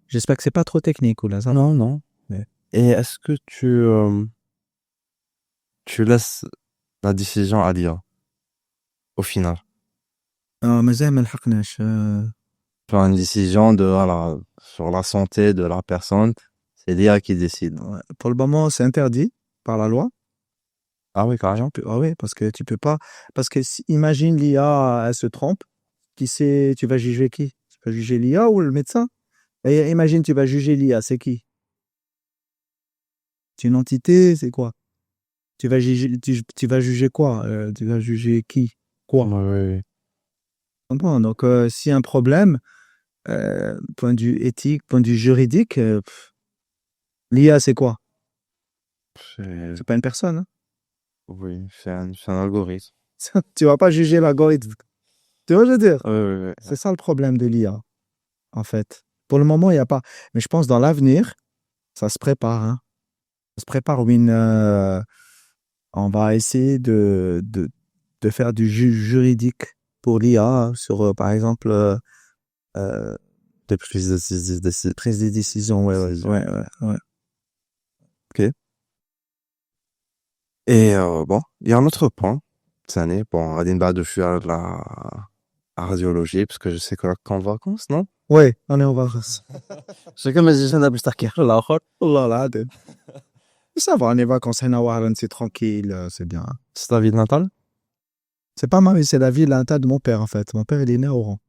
J'espère que c'est pas trop technique, ou là, ça. Non, non. Mais... Et est-ce que tu laisses la décision à l'IA au final? Mais Faire une décision sur la santé de la personne, c'est l'IA qui décide. Ouais. Pour le moment, c'est interdit par la loi. Ah oui, carrément. Ah oui, parce que tu peux pas. Parce que imagine l'IA, elle se trompe. Tu vas juger qui? Tu vas juger l'IA ou le médecin? Et imagine, tu vas juger l'IA, c'est qui? C'est une entité, c'est quoi? Tu vas juger quoi? Tu vas juger qui? Quoi? Oui, Comprends? Donc, s'il y a un problème, point de vue éthique, point de vue juridique, l'IA, c'est quoi? c'est C'est pas une personne, hein. oui, c'est un algorithme. Tu vas pas juger l'algorithme. Tu vois, je veux dire? Oui. C'est ça le problème de l'IA, en fait. Pour le moment, il n'y a pas. Mais je pense dans l'avenir, ça se prépare, hein. Ça se prépare, Win. On va essayer de faire du juridique pour l'IA sur, par exemple, euh, Des prises de décision. prise des décisions. Ouais. Ok. Et bon, il y a un autre point. Cette année, bon, غادي نبعدو شوية على la radiologie, parce que je sais que راك en vacances, non? Ouais, on est en vacances. شكون ما جيش هنا باش تحكي على الآخر. والله العظيم. Ça va, on est en vacances, هنا Warren, c'est tranquille, c'est bien. C'est ta ville natale? C'est pas ma vie, c'est la ville natale de mon père, en fait. Mon père, il est né à Oran.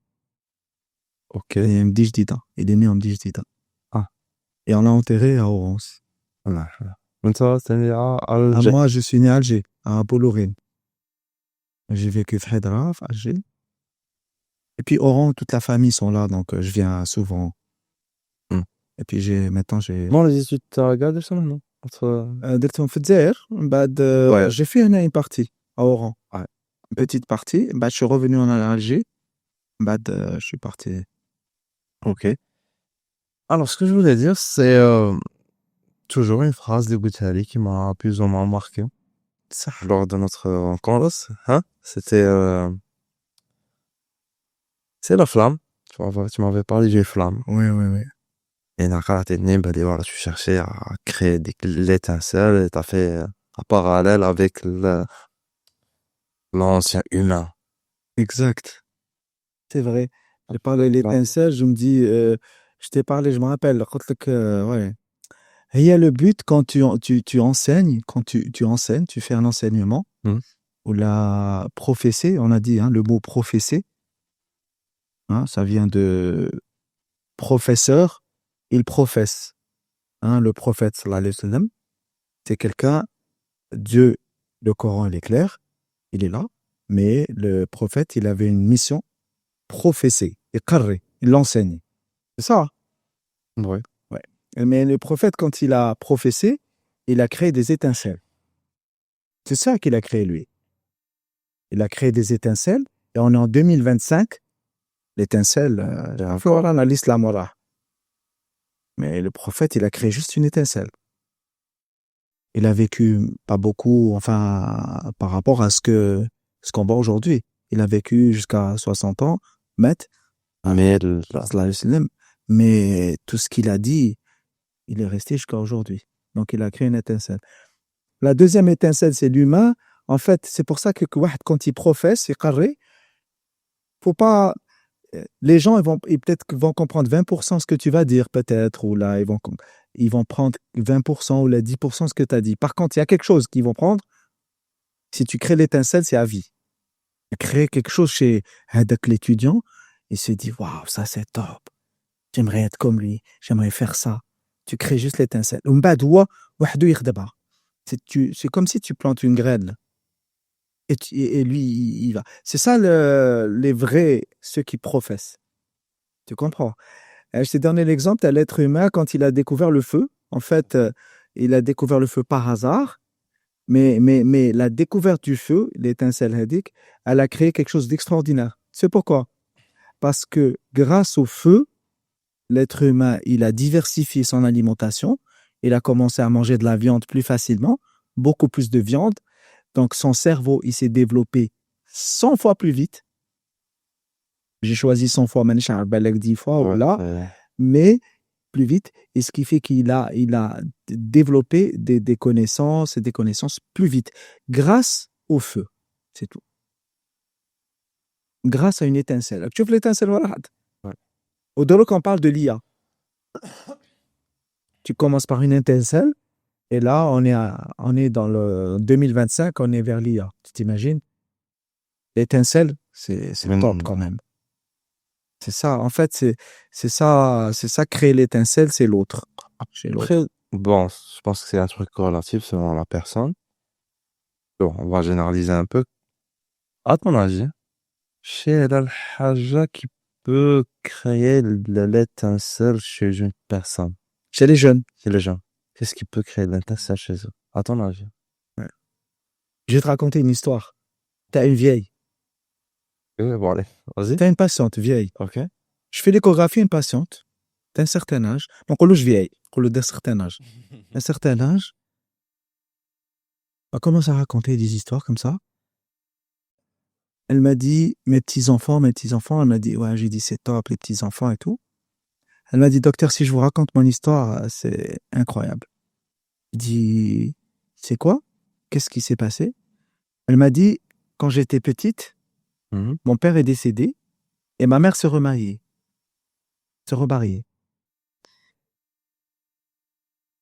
Ok. Et Mdi Jdida. Il est né en Mdi Jdida. Ah. Et on l'a enterré à Oran aussi. Voilà. وانت تاني Ah, Alger. moi, je suis né à Alger, à Boulourine. J'ai vécu à Fredra, à Alger. Et puis Oran, toute la famille sont là, donc je viens souvent. Et puis maintenant j'ai Bon, les études تاع قاعد ça non? درتهم في الجزائر من بعد Ouais. j'ai fait une partie à Oran. Ouais. Une petite partie, bah je suis revenu en Alger. Bah je suis parti. Ok. Alors, ce que je voulais dire, c'est toujours une phrase de Boutali qui m'a plus ou moins marqué Ça. lors de notre rencontre. Hein? C'était c'est la flamme. Tu m'avais parlé d'une flamme. Oui. Et Nakara bah, voilà, tu cherchais à créer l'étincelle et t'as fait un parallèle avec l'ancien humain. Exact. C'est vrai. J'ai parlé de l'étincelle, je me dis je t'ai parlé, je me rappelle, ouais. Et il y a le but quand tu enseignes, quand tu enseignes, tu fais un enseignement, ou la prophétie, on a dit, hein, le mot prophétie, hein, ça vient de professeur, il professe. Hein, le prophète, sallallahu alayhi wa sallam, c'est quelqu'un, Dieu, le Coran, il est clair, il est là, mais le prophète, il avait une mission, prophétie, et carré, il l'enseigne. C'est ça? Ouais. Ouais. Mais le prophète, quand il a prophétisé, il a créé des étincelles. C'est ça qu'il a créé, lui. Il a créé des étincelles, et on est en 2025. L'étincelle, l'islam. Mais le prophète, il a créé juste une étincelle. Il a vécu pas beaucoup, enfin, par rapport à ce qu'on voit aujourd'hui. Il a vécu jusqu'à 60 ans, mais tout ce qu'il a dit, il est resté jusqu'à aujourd'hui. Donc, il a créé une étincelle. La deuxième étincelle, c'est l'humain. En fait, c'est pour ça que quand il professe, c'est carré. Faut pas. Les gens, ils peut-être vont comprendre 20% ce que tu vas dire, peut-être, ou là, ils vont prendre 20% ou là, 10% ce que tu as dit. Par contre, il y a quelque chose qu'ils vont prendre. Si tu crées l'étincelle, c'est à vie. Créer quelque chose chez l'étudiant, il se dit, waouh, ça c'est top. J'aimerais être comme lui. J'aimerais faire ça. Tu crées juste l'étincelle. C'est comme si tu plantes une graine. Et lui, il va. C'est ça les vrais, ceux qui professent. Tu comprends? Je t'ai donné l'exemple à l'être humain quand il a découvert le feu. En fait, il a découvert le feu par hasard, mais la découverte du feu, l'étincelle hadique, elle a créé quelque chose d'extraordinaire. C'est pourquoi? Parce que grâce au feu, l'être humain, il a diversifié son alimentation. Il a commencé à manger de la viande plus facilement, beaucoup plus de viande. Donc, son cerveau, il s'est développé 100 fois plus vite. J'ai choisi 100 fois, mais je suis 10 fois, là, mais plus vite. Et ce qui fait qu'il a développé des connaissances et des connaissances plus vite grâce au feu. C'est tout. Grâce à une étincelle. Tu vois l'étincelle, voilà. Au-delà qu'on parle de l'IA. Tu commences par une étincelle. Et là, on est dans le 2025, on est vers l'IA. Tu t'imagines? L'étincelle, c'est top quand même. C'est ça. En fait, c'est ça créer l'étincelle, c'est l'autre. Chez l'autre. Après, bon, je pense que c'est un truc relatif selon la personne. Bon, on va généraliser un peu. À ton avis, chez la haja qui peut créer l'étincelle chez une personne, Chez les jeunes. chez les gens, qu'est-ce qui peut créer l'étincelle chez eux? À ton avis? Ouais. Je vais te raconter une histoire. T'as une vieille. Oui, bon, allez, vas-y. T'as une patiente vieille. Ok. Je fais l'échographie, une patiente d'un certain âge. Donc, on je vieille. On d'un certain âge. D'un certain âge, elle commence à raconter des histoires comme ça. Elle m'a dit, mes petits-enfants. Elle m'a dit, ouais, j'ai dit, c'est top, les petits-enfants et tout. Elle m'a dit, docteur, si je vous raconte mon histoire, c'est incroyable. Je dis, c'est quoi? Qu'est-ce qui s'est passé? Elle m'a dit, quand j'étais petite, mon père est décédé et ma mère se remariait.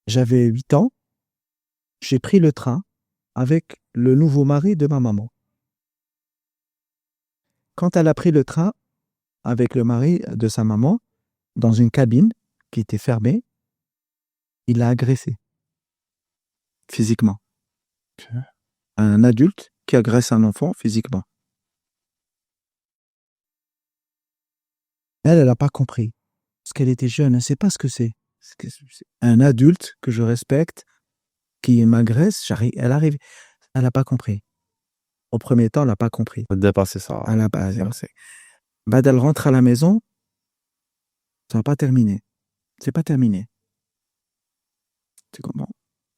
J'avais 8 ans. J'ai pris le train avec le nouveau mari de ma maman. Quand elle a pris le train avec le mari de sa maman, dans une cabine qui était fermée, il l'a agressée physiquement. Ok. Un adulte qui agresse un enfant physiquement. Elle n'a pas compris. Parce qu'elle était jeune, elle ne sait pas ce que c'est. Un adulte que je respecte, qui m'agresse, elle n'a pas compris. Au premier temps, elle n'a pas compris. Faut dépasser ça. Elle n'a pas dépassé. Elle rentre à la maison, ça n'a pas terminé. C'est pas terminé. C'est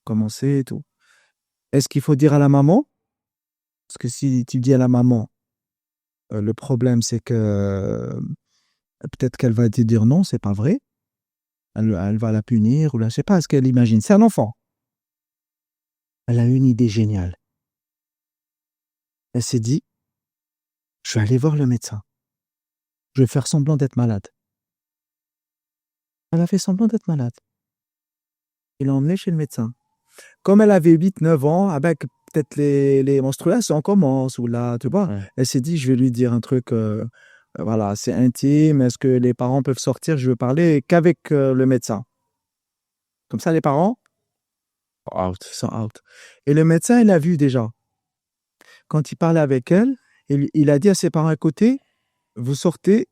comment c'est et tout. Est-ce qu'il faut dire à la maman? Parce que si tu dis à la maman, le problème c'est que peut-être qu'elle va te dire non, c'est pas vrai. Elle va la punir ou là, je sais pas ce qu'elle imagine. C'est un enfant. Elle a une idée géniale. Elle s'est dit, je vais aller voir le médecin. Je vais faire semblant d'être malade. Elle a fait semblant d'être malade. Il l'a emmenée chez le médecin. Comme elle avait 8-9 ans, avec peut-être les menstruations commencent, ou là, tu vois, elle s'est dit, je vais lui dire un truc, voilà, c'est intime, est-ce que les parents peuvent sortir, je veux parler qu'avec le médecin. Comme ça, les parents sont out. Et le médecin, il l'a vu déjà. Quand il parlait avec elle, il a dit à ses parents à côté, vous sortez,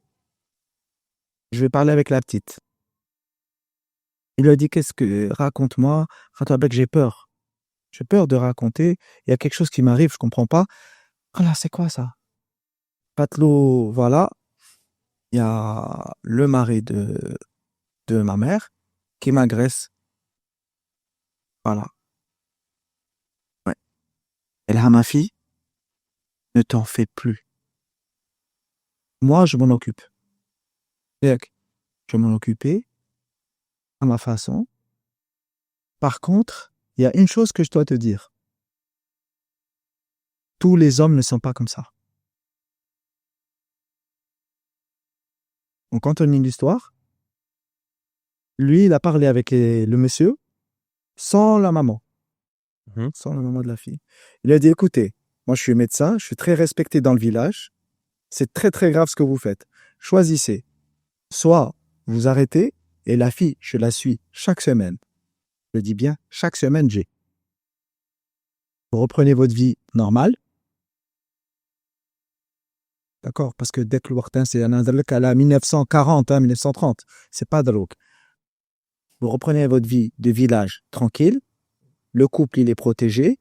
je vais parler avec la petite. Il lui a dit, raconte-moi, que j'ai peur. J'ai peur de raconter, il y a quelque chose qui m'arrive, je comprends pas. Voilà, c'est quoi ça? Patelot, voilà, il y a le mari de ma mère qui m'agresse. Voilà. Ouais. Et là, ma fille, ne t'en fais plus. Moi, je m'en occupe. Je vais m'en occuper à ma façon. Par contre, il y a une chose que je dois te dire. Tous les hommes ne sont pas comme ça. On continue l'histoire. Lui, il a parlé avec le monsieur sans la maman. Sans la maman de la fille. Il a dit, écoutez, moi je suis médecin, je suis très respecté dans le village. C'est très très grave ce que vous faites. Choisissez. Soit vous arrêtez et la fille, je la suis chaque semaine. Je dis bien, chaque semaine, vous reprenez votre vie normale. D'accord? Parce que dès que le Wartin, c'est un adrek à la 1940, 1930. C'est pas drogue. Vous reprenez votre vie de village tranquille. Le couple, il est protégé.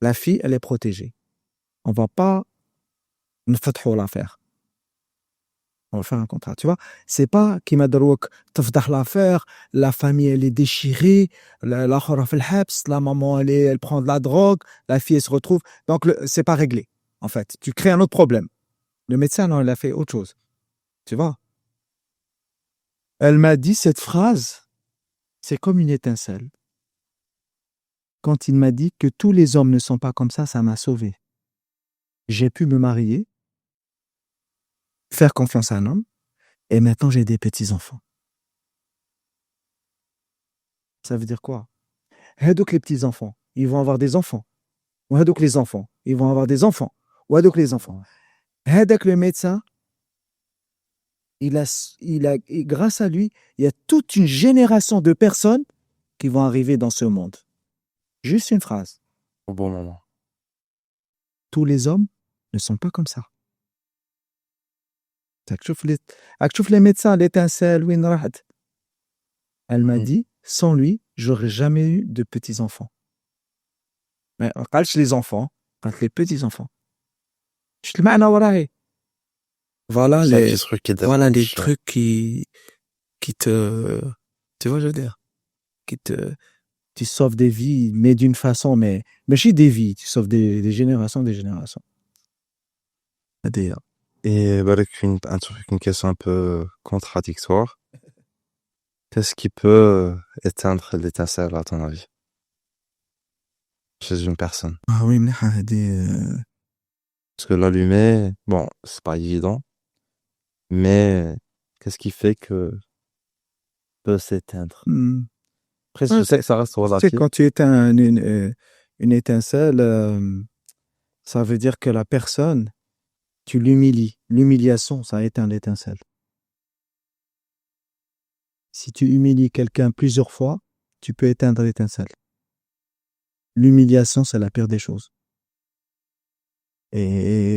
La fille, elle est protégée. On va pas nous faire l'affaire. On va faire un contrat, tu vois. C'est pas qui m'a drogue, tafdah l'affaire, la famille, elle est déchirée, la maman, elle prend de la drogue, la fille, elle se retrouve. Donc, c'est pas réglé, en fait. Tu crées un autre problème. Le médecin, non, il a fait autre chose. Tu vois. Elle m'a dit cette phrase, c'est comme une étincelle. Quand il m'a dit que tous les hommes ne sont pas comme ça m'a sauvé. J'ai pu me marier, faire confiance à un homme, et maintenant j'ai des petits-enfants. Ça veut dire quoi? Donc les petits-enfants, ils vont avoir des enfants. Ou donc les enfants, ils vont avoir des enfants. Ou donc les enfants. Donc le médecin, grâce à lui, il y a toute une génération de personnes qui vont arriver dans ce monde. Juste une phrase. Au bon moment. Tous les hommes ne sont pas comme ça. تشوف les médecins, l'étincelle, وين راحت. Elle m'a dit, sans lui, j'aurais jamais eu de petits-enfants. Mais قالش les enfants, قالت les petits-enfants. شفت المعنى وراهي. Voilà les trucs qui te, tu vois, je veux dire, tu sauves des vies, mais d'une façon, mais ماشي des vies, tu sauves des générations, des générations. Et une question un peu contradictoire. Qu'est-ce qui peut éteindre l'étincelle, à ton avis, chez une personne? Ah oui, مليحة Parce que l'allumer, bon, c'est pas évident, mais qu'est-ce qui fait que peut s'éteindre? Après, je sais que ça reste Tu sais, relatif. quand tu éteins une étincelle, ça veut dire que la personne, tu l'humilies. L'humiliation, ça éteint l'étincelle. Si tu humilies quelqu'un plusieurs fois, tu peux éteindre l'étincelle. L'humiliation, c'est la pire des choses. Et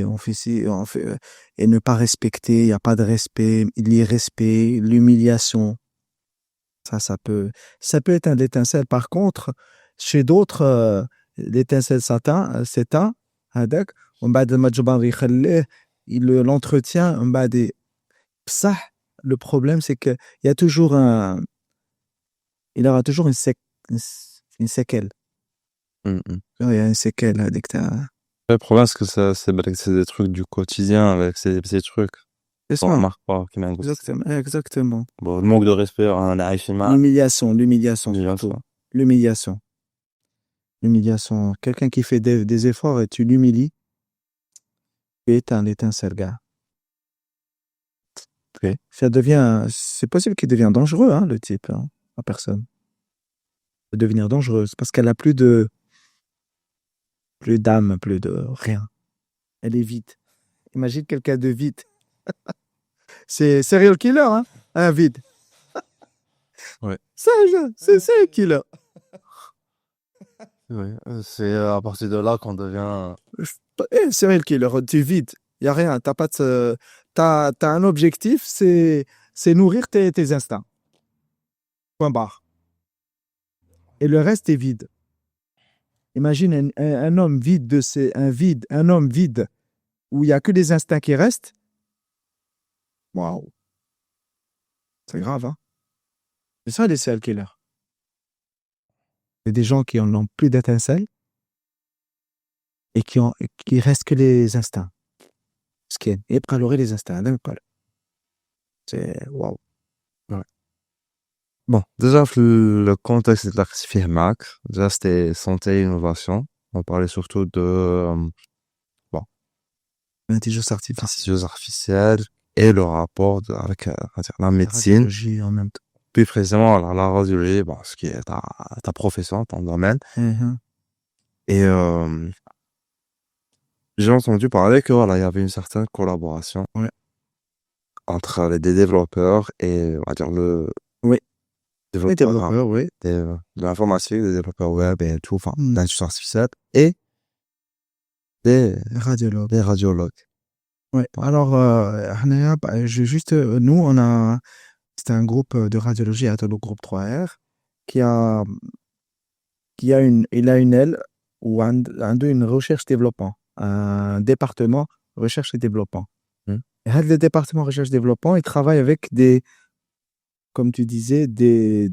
et ne pas respecter, il n'y a pas de respect, l'irrespect, l'humiliation. Ça peut éteindre l'étincelle. Par contre, chez d'autres, l'étincelle s'éteint, هذاك ومن بعد ما تجبر يخليه, il l'entretient, ومن بعد بصح le problème c'est que il y a toujours il aura toujours une séquelle. Il y a une séquelle هذيك تاع. Le problème, c'est que c'est des trucs du quotidien, avec ces trucs. On remarque pas qu'il y a un goût. Exactement. Bon, le manque de respect, on a L'humiliation surtout. L'humiliation. Quelqu'un qui fait des efforts et tu l'humilies, tu éteins l'étincelle, gars. Okay. C'est possible qu'il devienne dangereux, hein, le type, hein, la personne. Il peut devenir dangereuse parce qu'elle a plus d'âme, plus de rien. Elle est vide. Imagine quelqu'un de vide. C'est serial killer, hein, un vide. Ouais. C'est un killer. Oui, c'est à partir de là qu'on devient. Serial killer, tu es vide. Il n'y a rien. T'as un objectif, c'est nourrir tes instincts. Point barre. Et le reste est vide. Imagine un homme vide un homme vide où il n'y a que des instincts qui restent. Waouh. C'est grave, hein. C'est ça, les serial killers. C'est des gens qui n'ont plus d'étincelles et qui restent que les instincts. Et يبقى له غير les instincts. C'est waouh. Ouais. Bon, déjà, le contexte de la classifié MAC, déjà, c'était santé et innovation. On parlait surtout de L'intelligence artificielle et le rapport avec la médecine. La radiologie en même temps. Plus précisément, la radiologie, bon, ce qui est ta profession, ton domaine. Et j'ai entendu parler que voilà, il y avait une certaine collaboration entre des développeurs et, on va dire, les développeurs, oui. De l'informatique, des développeurs web et tout, enfin, l'intelligence artificielle et des radiologues. Ouais. Alors, c'est un groupe de radiologie, le groupe 3R, il a une aile ou une recherche-développement, un département recherche et développement. Et le département recherche-développement, il travaille avec comme tu disais, des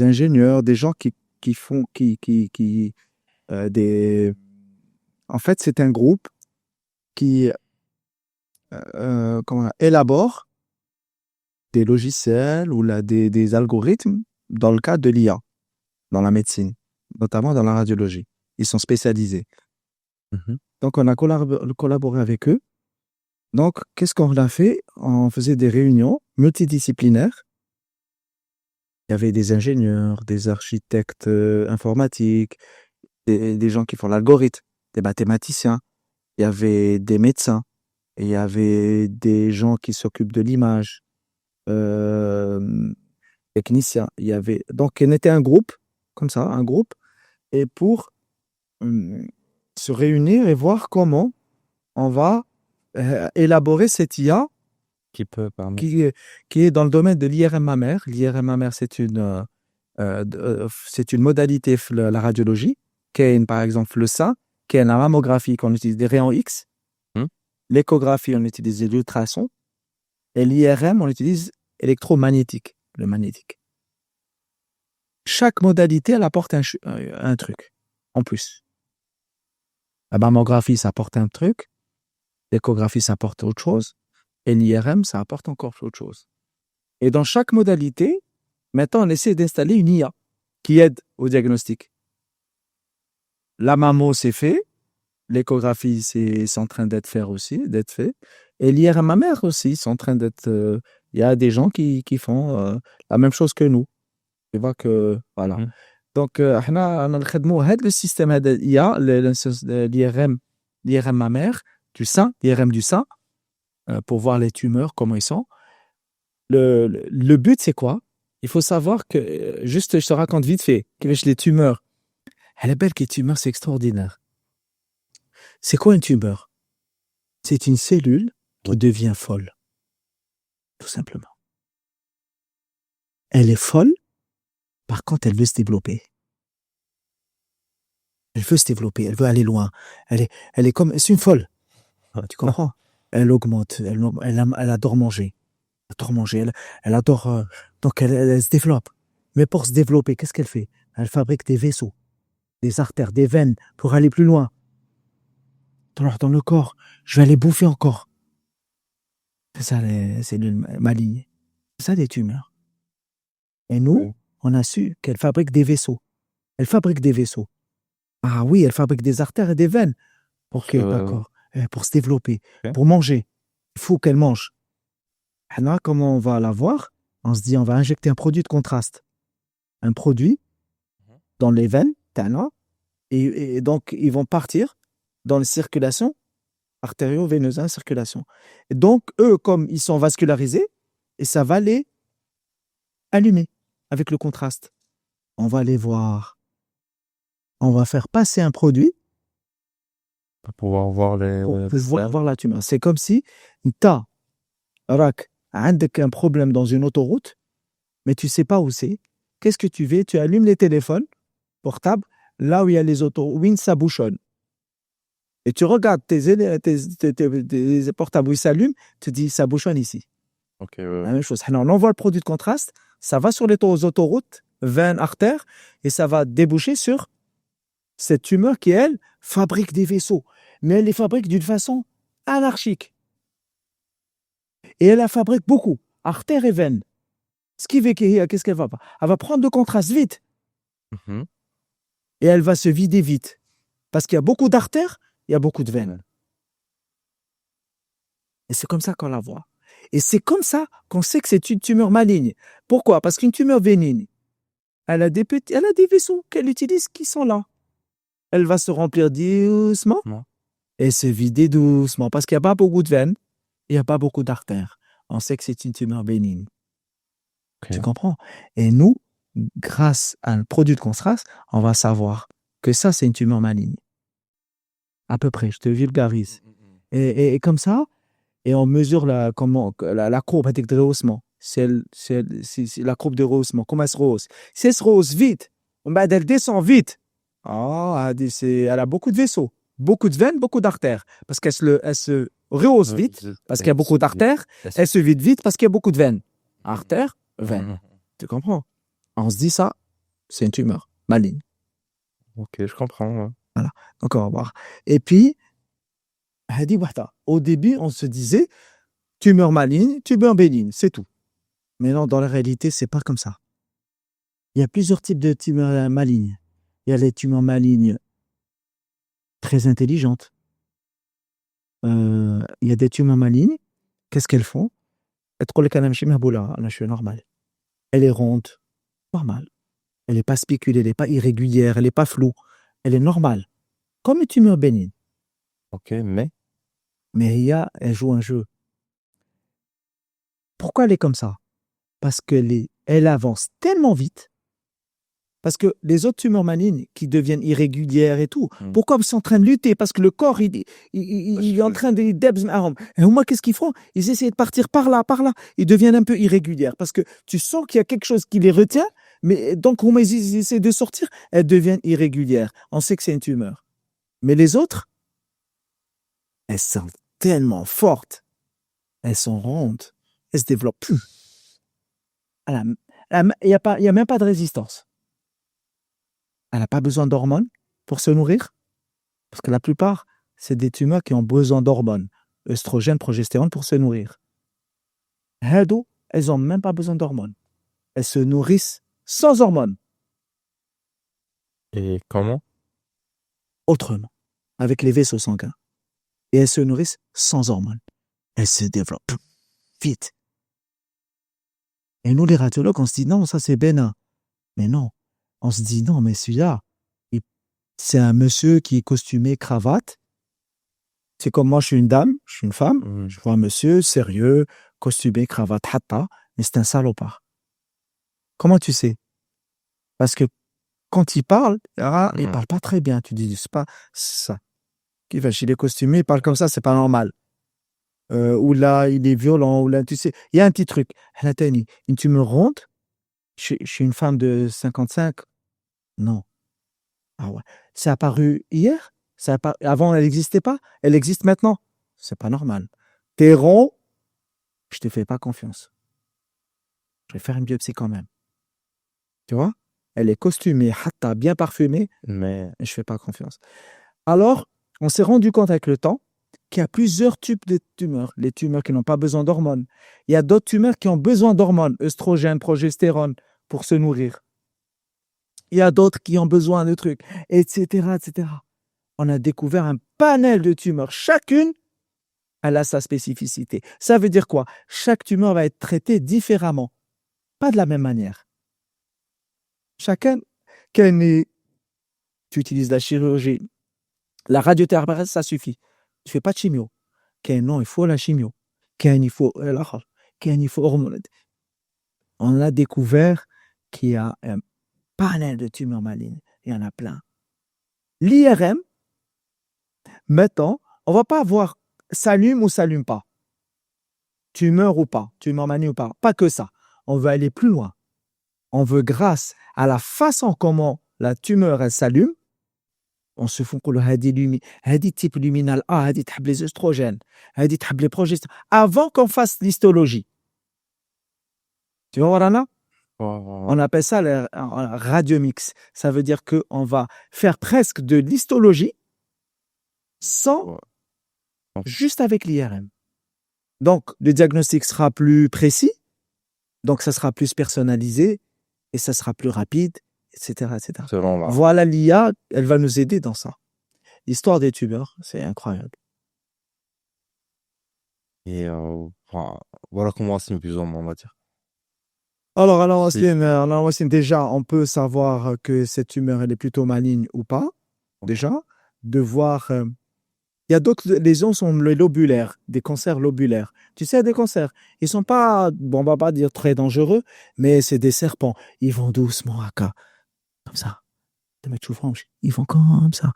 ingénieurs, des gens qui font, en fait, c'est un groupe qui élabore des logiciels ou des algorithmes dans le cadre de l'IA, dans la médecine, notamment dans la radiologie. Ils sont spécialisés. Donc, on a collaboré avec eux. Donc, qu'est-ce qu'on a fait? On faisait des réunions multidisciplinaires. Il y avait des ingénieurs, des architectes informatiques, des gens qui font l'algorithme, des mathématiciens. il y avait des médecins, et il y avait des gens qui s'occupent de l'image, euh, techniciens. Il y avait donc on était un groupe comme ça, un groupe, et pour euh, se réunir et voir comment on va élaborer cette IA Qui peut permettre. qui est, qui est dans le domaine de l'IRM mammaire. L'IRM mammaire, c'est une modalité de la radiologie, qui est par exemple le sein, qui est la mammographie, qu'on utilise des rayons X, Hmm. l'échographie, on utilise des ultrasons, et l'IRM, on utilise électromagnétique, le magnétique. Chaque modalité, elle apporte un truc en plus. La mammographie, ça apporte un truc, l'échographie, ça apporte autre chose, et l'IRM, ça apporte encore autre chose. Et dans chaque modalité, maintenant, on essaie d'installer une IA qui aide au diagnostic. La mammo, c'est fait. L'échographie, c'est en train d'être fait. Et l'IRM mammaire aussi, c'est en train d'être. Il y a des gens qui font la même chose que nous. Tu vois que. Voilà. Hmm. Donc, احنا نخدموا هذا السيستم هذا IA, l'IRM mammaire du sein, l'IRM du sein, pour voir les tumeurs, comment ils sont. Le but, c'est quoi? Il faut savoir que, juste, je te raconte vite fait, que les tumeurs. Elle est belle que les tumeurs, c'est extraordinaire. C'est quoi une tumeur? C'est une cellule qui devient folle. Tout simplement. Elle est folle, par contre, elle veut se développer. Elle veut se développer, elle veut aller loin. Elle est comme, c'est une folle. Tu comprends? Elle augmente, elle adore manger. Elle adore manger, elle adore, donc elle se développe. Mais pour se développer, qu'est-ce qu'elle fait? Elle fabrique des vaisseaux, des artères, des veines pour aller plus loin. Dans le corps, je vais aller bouffer encore. C'est ça les cellules malignes. C'est ça des tumeurs. Et nous, on a su qu'elle fabrique des vaisseaux. Elle fabrique des vaisseaux. Ah oui, elle fabrique des artères et des veines. Ok, d'accord. Pour se développer, pour manger. Il faut qu'elle mange. Là, comment on va la voir? On se dit, on va injecter un produit de contraste. Un produit dans les veines, et donc ils vont partir dans la circulation artério-veineuse, circulation. Et donc, eux, comme ils sont vascularisés, et ça va les allumer avec le contraste. On va les voir. On va faire passer un produit Pour pouvoir voir voir la tumeur. C'est comme si tu as un problème dans une autoroute, mais tu ne sais pas où c'est. Qu'est-ce que tu fais? Tu allumes les téléphones portables, là où il y a les autoroutes, où ça bouchonne. Et tu regardes tes portables où ils s'allument, tu te dis, ça bouchonne ici. La même chose. Alors, on envoie le produit de contraste, ça va sur les autoroutes, veines, artères, et ça va déboucher sur cette tumeur qui, elle, fabrique des vaisseaux. Mais elle les fabrique d'une façon anarchique. Et elle la fabrique beaucoup, artères et veines. Ce qui fait qu'est-ce qu'elle va pas? Elle va prendre le contraste vite. Et elle va se vider vite. Parce qu'il y a beaucoup d'artères, il y a beaucoup de veines. Et c'est comme ça qu'on la voit. Et c'est comme ça qu'on sait que c'est une tumeur maligne. Pourquoi? Parce qu'une tumeur bénigne, elle a des vaisseaux qu'elle utilise qui sont là. Elle va se remplir doucement et se vider doucement. Parce qu'il n'y a pas beaucoup de veines, il n'y a pas beaucoup d'artères. On sait que c'est une tumeur bénigne. Tu comprends? Et nous, grâce à un produit de contraste, on va savoir que ça, c'est une tumeur maligne. À peu près, je te vulgarise. Et comme ça, et on mesure la courbe de rehaussement. C'est la courbe de rehaussement. Comment elle se rehausse? Si elle se rehausse vite, elle descend vite. Elle a beaucoup de vaisseaux, beaucoup de veines, beaucoup d'artères. Parce qu'elle se rehausse vite, parce qu'il y a beaucoup d'artères. Elle se vide vite parce qu'il y a beaucoup de veines. Artères, veines. Tu comprends? On se dit ça, c'est une tumeur maligne. Ok, je comprends. Ouais. Voilà. Donc, on va voir. Et puis, au début, on se disait tumeur maligne, tumeur bénigne, c'est tout. Mais non, dans la réalité, c'est pas comme ça. Il y a plusieurs types de tumeurs malignes. Il y a les tumeurs malignes très intelligentes. Il y a des tumeurs malignes. Qu'est-ce qu'elles font? Je suis normal. Elle est ronde, normale. Elle n'est pas spicule, elle n'est pas irrégulière, elle n'est pas floue. Elle est normale. Comme une tumeur bénigne. OK, mais Mais Ria, elle joue un jeu. Pourquoi elle est comme ça? Parce elle avance tellement vite. Parce que les autres tumeurs malignes qui deviennent irrégulières et tout, pourquoi ils sont en train de lutter? Parce que le corps, il est en train de... Et moi, qu'est-ce qu'ils font? Ils essaient de partir par là, par là. Ils deviennent un peu irrégulières parce que tu sens qu'il y a quelque chose qui les retient, mais donc, au moment où ils essaient de sortir, elles deviennent irrégulières. On sait que c'est une tumeur. Mais les autres, elles sont tellement fortes. Elles sont rondes. Elles se développent plus. Il n'y a même pas de résistance. Elle n'a pas besoin d'hormones pour se nourrir. Parce que la plupart, c'est des tumeurs qui ont besoin d'hormones, œstrogènes, progestérone pour se nourrir. Hado, elles n'ont même pas besoin d'hormones. Elles se nourrissent sans hormones. et comment? Autrement, avec les vaisseaux sanguins. Et elles se nourrissent sans hormones. Elles se développent vite. Et nous, les radiologues, on se dit non, ça c'est bénin. Mais non, on se dit non, mais celui-là, c'est un monsieur qui est costumé, cravate. C'est comme moi, je suis une dame, je suis une femme. Je vois un monsieur sérieux, costumé, cravate, hatta, mais c'est un salopard. Comment tu sais? Parce que quand il parle pas très bien. Tu dis, c'est pas ça. Qui va chez les costumés, il parle comme ça, c'est pas normal. Ou là, il est violent, ou là, tu sais, il y a un petit truc. Une tumeur ronde, je suis une femme de 55. Non. Ah ouais. C'est apparu hier? Avant, elle n'existait pas? Elle existe maintenant? C'est pas normal. T'es rond, je te fais pas confiance. Je vais faire une biopsie quand même. Tu vois? Elle est costumée, hatta, bien parfumée, Mais et je fais pas confiance. Alors, on s'est rendu compte avec le temps qu'il y a plusieurs types de tumeurs. Les tumeurs qui n'ont pas besoin d'hormones. Il y a d'autres tumeurs qui ont besoin d'hormones, œstrogènes, progestérone, pour se nourrir. Il y a d'autres qui ont besoin de trucs, etc., etc. On a découvert un panel de tumeurs. Chacune, elle a sa spécificité. Ça veut dire quoi? Chaque tumeur va être traitée différemment, pas de la même manière. Chacun, tu utilises la chirurgie, la radiothérapie, ça suffit. Tu fais pas de chimio. Non, il faut la chimio. Il faut hormones. On a découvert qu'il y a un panel de tumeurs malignes. Il y en a plein. L'IRM, maintenant, on va pas voir s'allume ou s'allume pas. Tumeur ou pas, tumeur maligne ou pas. Pas que ça. On veut aller plus loin. On veut, grâce à la façon comment la tumeur elle s'allume, on se fout que le type luminal A, hadi تحب les œstrogènes, hadi تحب les progestérone, avant qu'on fasse l'histologie. Tu vois, Warana? On appelle ça le radiomix. Ça veut dire qu'on va faire presque de l'histologie sans, juste avec l'IRM. Donc, le diagnostic sera plus précis, donc ça sera plus personnalisé et ça sera plus rapide, etc., etc. Voilà, l'IA, elle va nous aider dans ça. L'histoire des tumeurs, c'est incroyable. Et voilà comment c'est plus ou moins, on va dire. Alors, Wassim, déjà, on peut savoir que cette tumeur, elle est plutôt maligne ou pas, déjà. De voir... il y a d'autres lésions, sont les lobulaires, des cancers lobulaires. Tu sais, des cancers, ils sont pas, bon, on va pas dire très dangereux, mais c'est des serpents. Ils vont doucement, comme ça. Ils vont comme ça.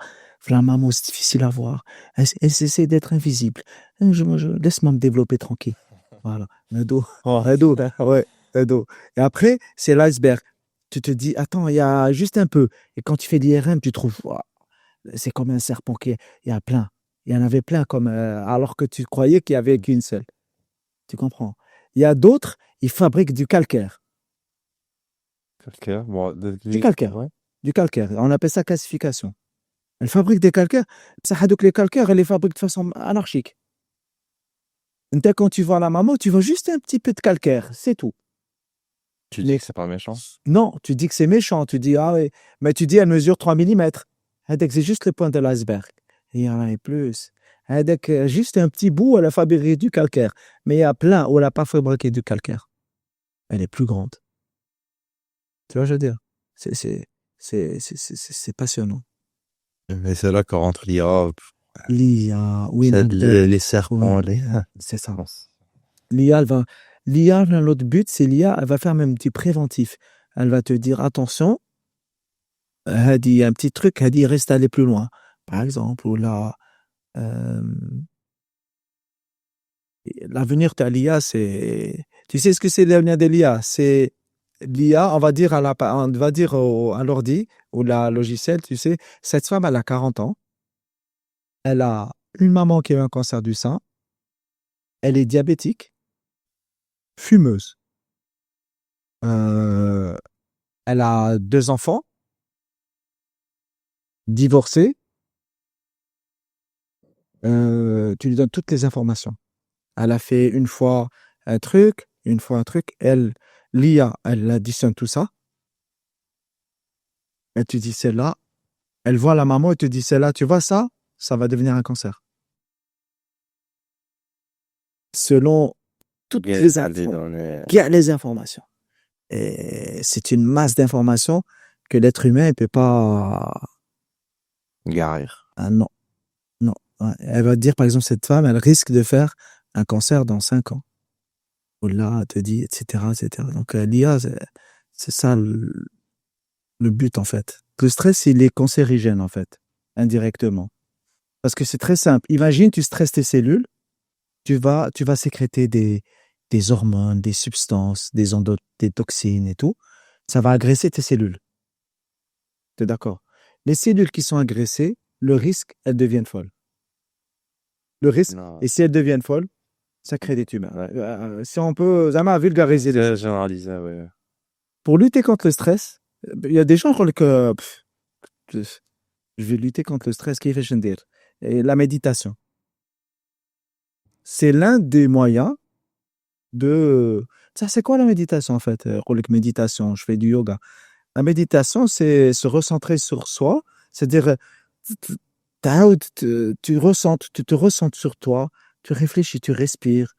La maman, c'est difficile à voir. Elle essaie d'être invisible. Laisse-moi me développer tranquille. Voilà. Le dos. Ouais. Le dos. Et après, c'est l'iceberg. Tu te dis, attends, il y a juste un peu. Et quand tu fais l'IRM, tu trouves, wow, c'est comme un serpent il y a plein. Il y en avait plein, alors que tu croyais qu'il n'y avait qu'une seule. Tu comprends? Il y a d'autres, ils fabriquent du calcaire. Du calcaire, ouais. Du calcaire. On appelle ça calcification. Elle fabrique des calcaires. Les calcaires, elle les fabrique de façon anarchique. Quand tu vois la maman, tu vois juste un petit peu de calcaire, c'est tout. Tu dis que c'est pas méchant? Non, tu dis que c'est méchant. Tu dis, ah oui, mais tu dis, elle mesure 3 mm. C'est juste le point de l'iceberg. Il y en a plus. Juste un petit bout, elle a fabriqué du calcaire. Mais il y a plein où elle n'a pas fabriqué du calcaire. Elle est plus grande. Tu vois, je veux dire, c'est passionnant. Mais c'est là qu'on rentre l'IA. l'IA, oui, C'est donc, les serpents, les c'est ça. L'IA, l'IA, l'autre but, c'est l'IA, elle va faire même du préventif. Elle va te dire, attention, il y a un petit truc, elle dit, reste aller plus loin. Par exemple, ou là, l'avenir de l'IA, c'est, tu sais ce que c'est l'avenir de l'IA? C'est l'IA, on va dire on va dire à l'ordi ou la logiciel, tu sais, cette femme, elle a 40 ans, elle a une maman qui a eu un cancer du sein, elle est diabétique, fumeuse, euh, elle a 2 enfants, divorcée, tu lui donnes toutes les informations. Elle a fait une fois un truc, une fois un truc, l'IA, elle additionne tout ça, elle te dit celle-là, elle voit la maman et te dit celle-là, tu vois ça, ça va devenir un cancer. Selon toutes les les informations, données qui a les informations. Et c'est une masse d'informations que l'être humain ne peut pas. guerrières. Ah non, non. Ouais. Elle va te dire, par exemple, cette femme, elle risque de faire un cancer dans 5 ans. Ou là, elle te dit, etc., etc. Donc, l'IA, c'est ça le but, en fait. Le stress, il est cancérigène, en fait, indirectement. Parce que c'est très simple. Imagine, tu stresses tes cellules, tu vas sécréter des hormones, des substances, des toxines et tout. Ça va agresser tes cellules. Tu es d'accord? Les cellules qui sont agressées, le risque, elles deviennent folles. Le risque, Non, et si elles deviennent folles, ça crée des tumeurs. Si on peut, Zama, vulgariser. c'est généralisé, ouais. Pour lutter contre le stress, il y a des gens qui que je vais lutter contre le stress, qui fait dire. Et la méditation. C'est l'un des moyens de. Ça, c'est quoi la méditation en fait? Méditation, je fais du yoga. La méditation, c'est se recentrer sur soi, c'est-à-dire tu te ressentes sur toi, tu réfléchis, tu respires.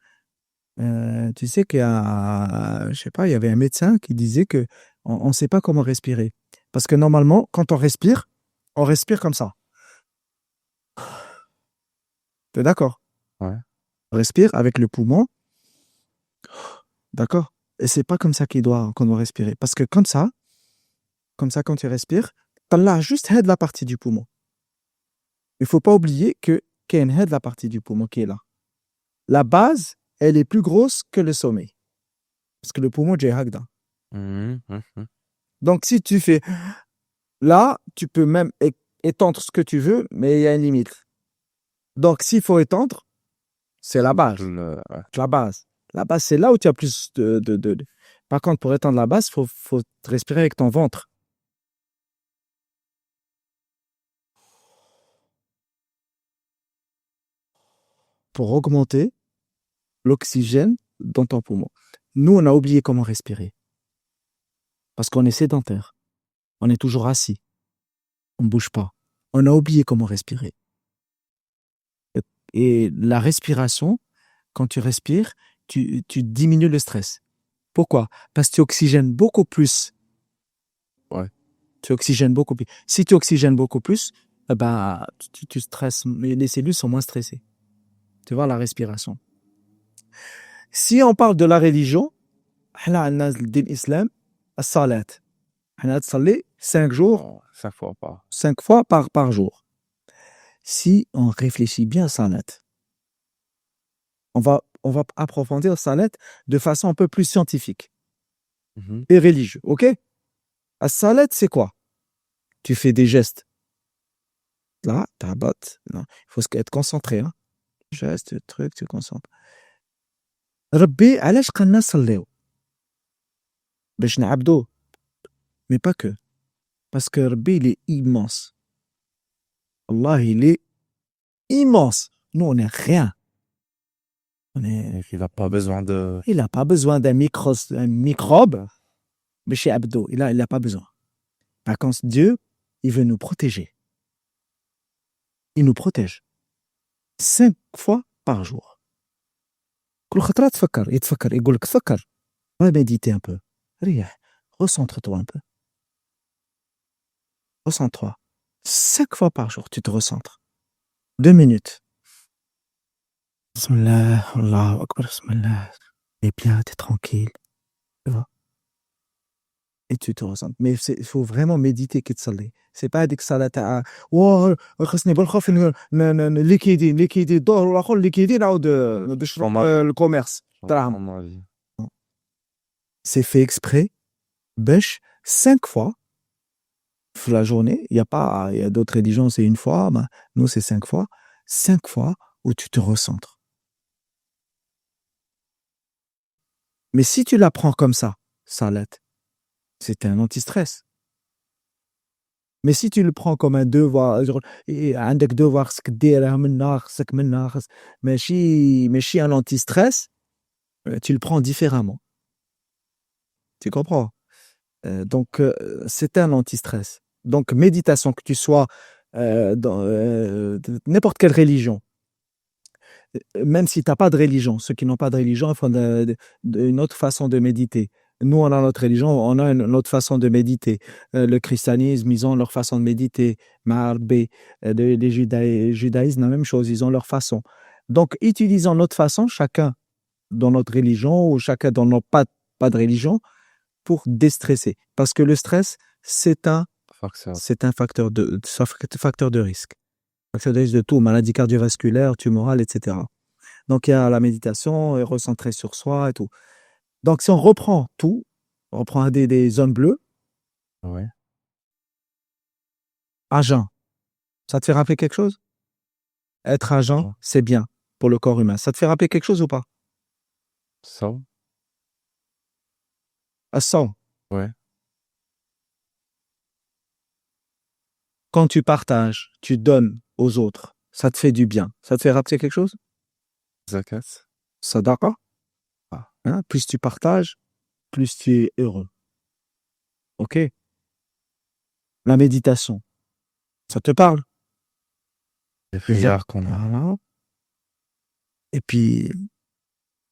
Tu sais qu'il y a, je sais pas, il y avait un médecin qui disait que on ne sait pas comment respirer. Parce que normalement, quand on respire comme ça. Tu es d'accord? Ouais. On respire avec le poumon, d'accord? Et c'est pas comme ça qu'on doit respirer. Parce que comme ça, quand tu respires, tu as juste de la partie du poumon. Il faut pas oublier qu'il y a une de la partie du poumon qui est là. La base, elle est plus grosse que le sommet. Parce que le poumon, j'ai hagda. Donc, si tu fais là, tu peux même étendre ce que tu veux, mais il y a une limite. Donc, s'il faut étendre, c'est la base. Ouais. La base. La base, c'est là où tu as plus de. Par contre, pour étendre la base, il faut respirer avec ton ventre. Pour augmenter l'oxygène dans ton poumon. Nous, on a oublié comment respirer. Parce qu'on est sédentaire. On est toujours assis. On ne bouge pas. On a oublié comment respirer. Et la respiration, quand tu respires, tu diminues le stress. Pourquoi? Parce que tu oxygènes beaucoup plus. Ouais. Tu oxygènes beaucoup plus. Si tu oxygènes beaucoup plus, tu stresses, les cellules sont moins stressées. Tu vois, la respiration. Si on parle de la religion, l'islam, as-salat. On a 5 jours, 5 fois par jour. Si on réfléchit bien à salat, on va approfondir salat de façon un peu plus scientifique et religieuse, ok? As-salat, c'est quoi? Tu fais des gestes. Là, tabat, non, il faut être concentré, hein. Geste, truc, tu te concentres. Rabbi, علاش قالنا نصليو؟ باش نعبدوه. Mais pas que. Parce que Rabbi, il est immense. Allah, il est immense. Nous, on n'est rien. Il n'a pas besoin de. Il n'a pas besoin d'un microbe. Mais chez Abdo, il n'a pas besoin. Par contre, Dieu, il veut nous protéger. Il nous protège. 5 fois par jour. كل خطرة يتفكر يقول لك تفكر. Va méditer un peu. ريح. Recentre-toi un peu. Recentre-toi. 5 fois par jour, tu te recentres. 2 minutes. Bismillah, Allahu Akbar, Bismillah. Et bien, t'es tranquille. Tu vois? Et tu te ressens. Mais il faut vraiment méditer كي تصلي. C'est pas هذيك الصلاة تاع خصني بالخوف اللي كيدين الظهر والاخر اللي كيدين نعاود نشرب الكوميرس دراهم. C'est fait exprès باش 5 fois dans la journée, il y a d'autres religions c'est une fois, mais nous c'est 5 fois. 5 fois où tu te recentres. Mais si tu la prends comme ça, salat, c'est un anti-stress. Mais si tu le prends comme un devoir, عندك devoir خصك ديره منها خصك منها ماشي un anti-stress, tu le prends différemment. Tu comprends? Donc c'est un anti-stress. Donc méditation, que tu sois dans n'importe quelle religion, même si tu n'as pas de religion, ceux qui n'ont pas de religion, ils font une autre façon de méditer. Nous, on a notre religion, on a une autre façon de méditer. Le christianisme, ils ont leur façon de méditer. Les judaïsmes, la même chose, ils ont leur façon. Donc, utilisons notre façon, chacun dans notre religion ou chacun dans nos pas de religion, pour déstresser. Parce que le stress, c'est un facteur de risque. Facteur de risque de tout, maladie cardiovasculaire, tumorale, etc. Donc, il y a la méditation, recentrer sur soi et tout. Donc, si on reprend tout, on reprend des zones bleues. Ouais. À jeun. Ça te fait rappeler quelque chose? Être à jeun, c'est bien pour le corps humain. Ça te fait rappeler quelque chose ou pas? Ça. À 100. Ouais. Quand tu partages, tu donnes aux autres, ça te fait du bien. Ça te fait rappeler quelque chose? Zakat. Sadaqa. Hein? Plus tu partages, plus tu es heureux. Ok? La méditation, ça te parle? Les prières qu'on a. Voilà. Et puis,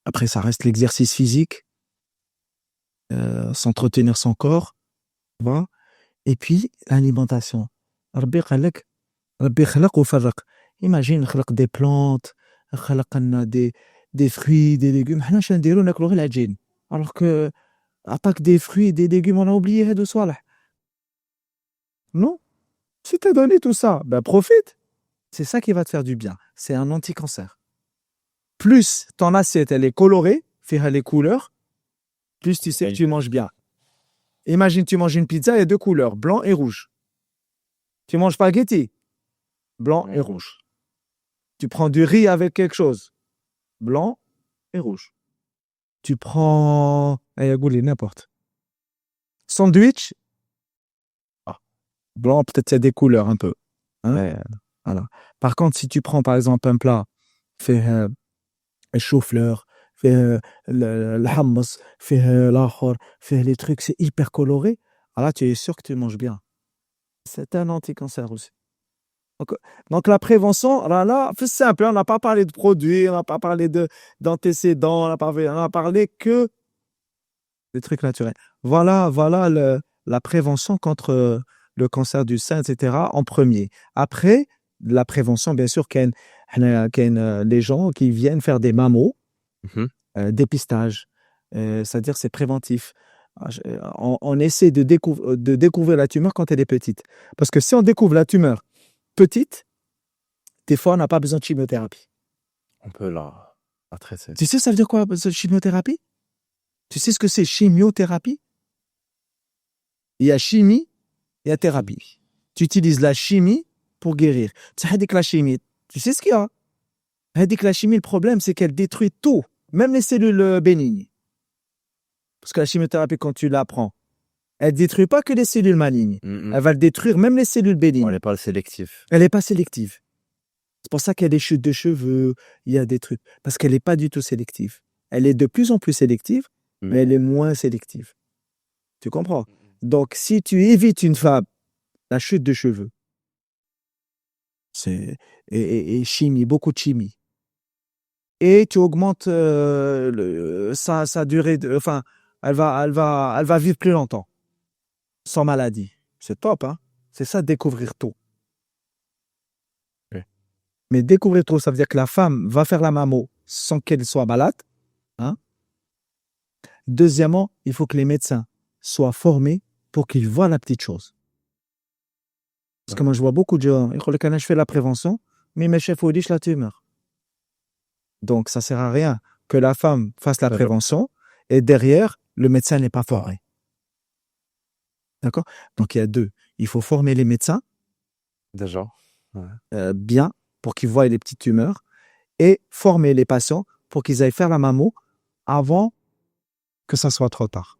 après, ça reste l'exercice physique, s'entretenir son corps, tu vois? Et puis, l'alimentation. ربي خلق وفرق. Imagine خلق des plantes, خلق لنا des fruits, des légumes. حنا اش نديرو ناكلو غير العجين. Alors que pas que des fruits et des légumes, on a oublié هادو صوالح. Non? Si t'as donné tout ça, ben profite. C'est ça qui va te faire du bien. C'est un anti-cancer. Plus ton assiette elle est colorée, فيها les couleurs, plus tu sais que tu manges bien. Imagine tu manges une pizza, il y a 2 couleurs, blanc et rouge. Tu manges spaghetti, blanc et rouge. Tu prends du riz avec quelque chose, blanc et rouge. Tu prends, n'importe. Sandwich, blanc, peut-être il y a des couleurs un peu. Hein? Ouais. Voilà. Par contre, si tu prends par exemple un plat, fait chou-fleur, fait le hummus, fait l'achor, fait les trucs, c'est hyper coloré. Alors là, tu es sûr que tu manges bien. C'est un anti-cancer aussi. Donc la prévention, là, c'est simple, on n'a pas parlé de produits, on n'a pas parlé d'antécédents, on a parlé que des trucs naturels. Voilà la prévention contre le cancer du sein, etc. en premier. Après, la prévention, bien sûr, qu'il y a les gens qui viennent faire des mammos, dépistage, c'est-à-dire c'est préventif. On essaie de découvrir la tumeur quand elle est petite. Parce que si on découvre la tumeur petite, des fois, on n'a pas besoin de chimiothérapie. On peut la traiter. Tu sais, ça veut dire quoi, chimiothérapie? Tu sais ce que c'est, chimiothérapie? Il y a chimie, il y a thérapie. Tu utilises la chimie pour guérir. Tu sais, la chimie, tu sais ce qu'il y a? La chimie, le problème, c'est qu'elle détruit tout, même les cellules bénignes. Parce que la chimiothérapie, quand tu la prends, elle ne détruit pas que les cellules malignes. Elle va détruire même les cellules bénignes. Elle n'est pas sélective. Elle n'est pas sélective. C'est pour ça qu'il y a des chutes de cheveux, il y a des trucs. Parce qu'elle n'est pas du tout sélective. Elle est de plus en plus sélective, mais elle est moins sélective. Tu comprends? Donc, si tu évites une femme, la chute de cheveux, et chimie, beaucoup de chimie, et tu augmentes sa durée, enfin, elle va vivre plus longtemps, sans maladie. C'est top, hein? C'est ça, découvrir tout. Mais découvrir trop, ça veut dire que la femme va faire la mammo sans qu'elle soit malade. Hein. Deuxièmement, il faut que les médecins soient formés pour qu'ils voient la petite chose. Parce que moi, je vois beaucoup de gens, je fais la prévention, mais mes chefs, ils disent la tumeur. Donc, ça sert à rien que la femme fasse la prévention et derrière, le médecin n'est pas formé. D'accord? Donc, il y a deux. Il faut former les médecins. Déjà. Bien, pour qu'ils voient les petites tumeurs. Et former les patients pour qu'ils aillent faire la mammo avant que ça soit trop tard.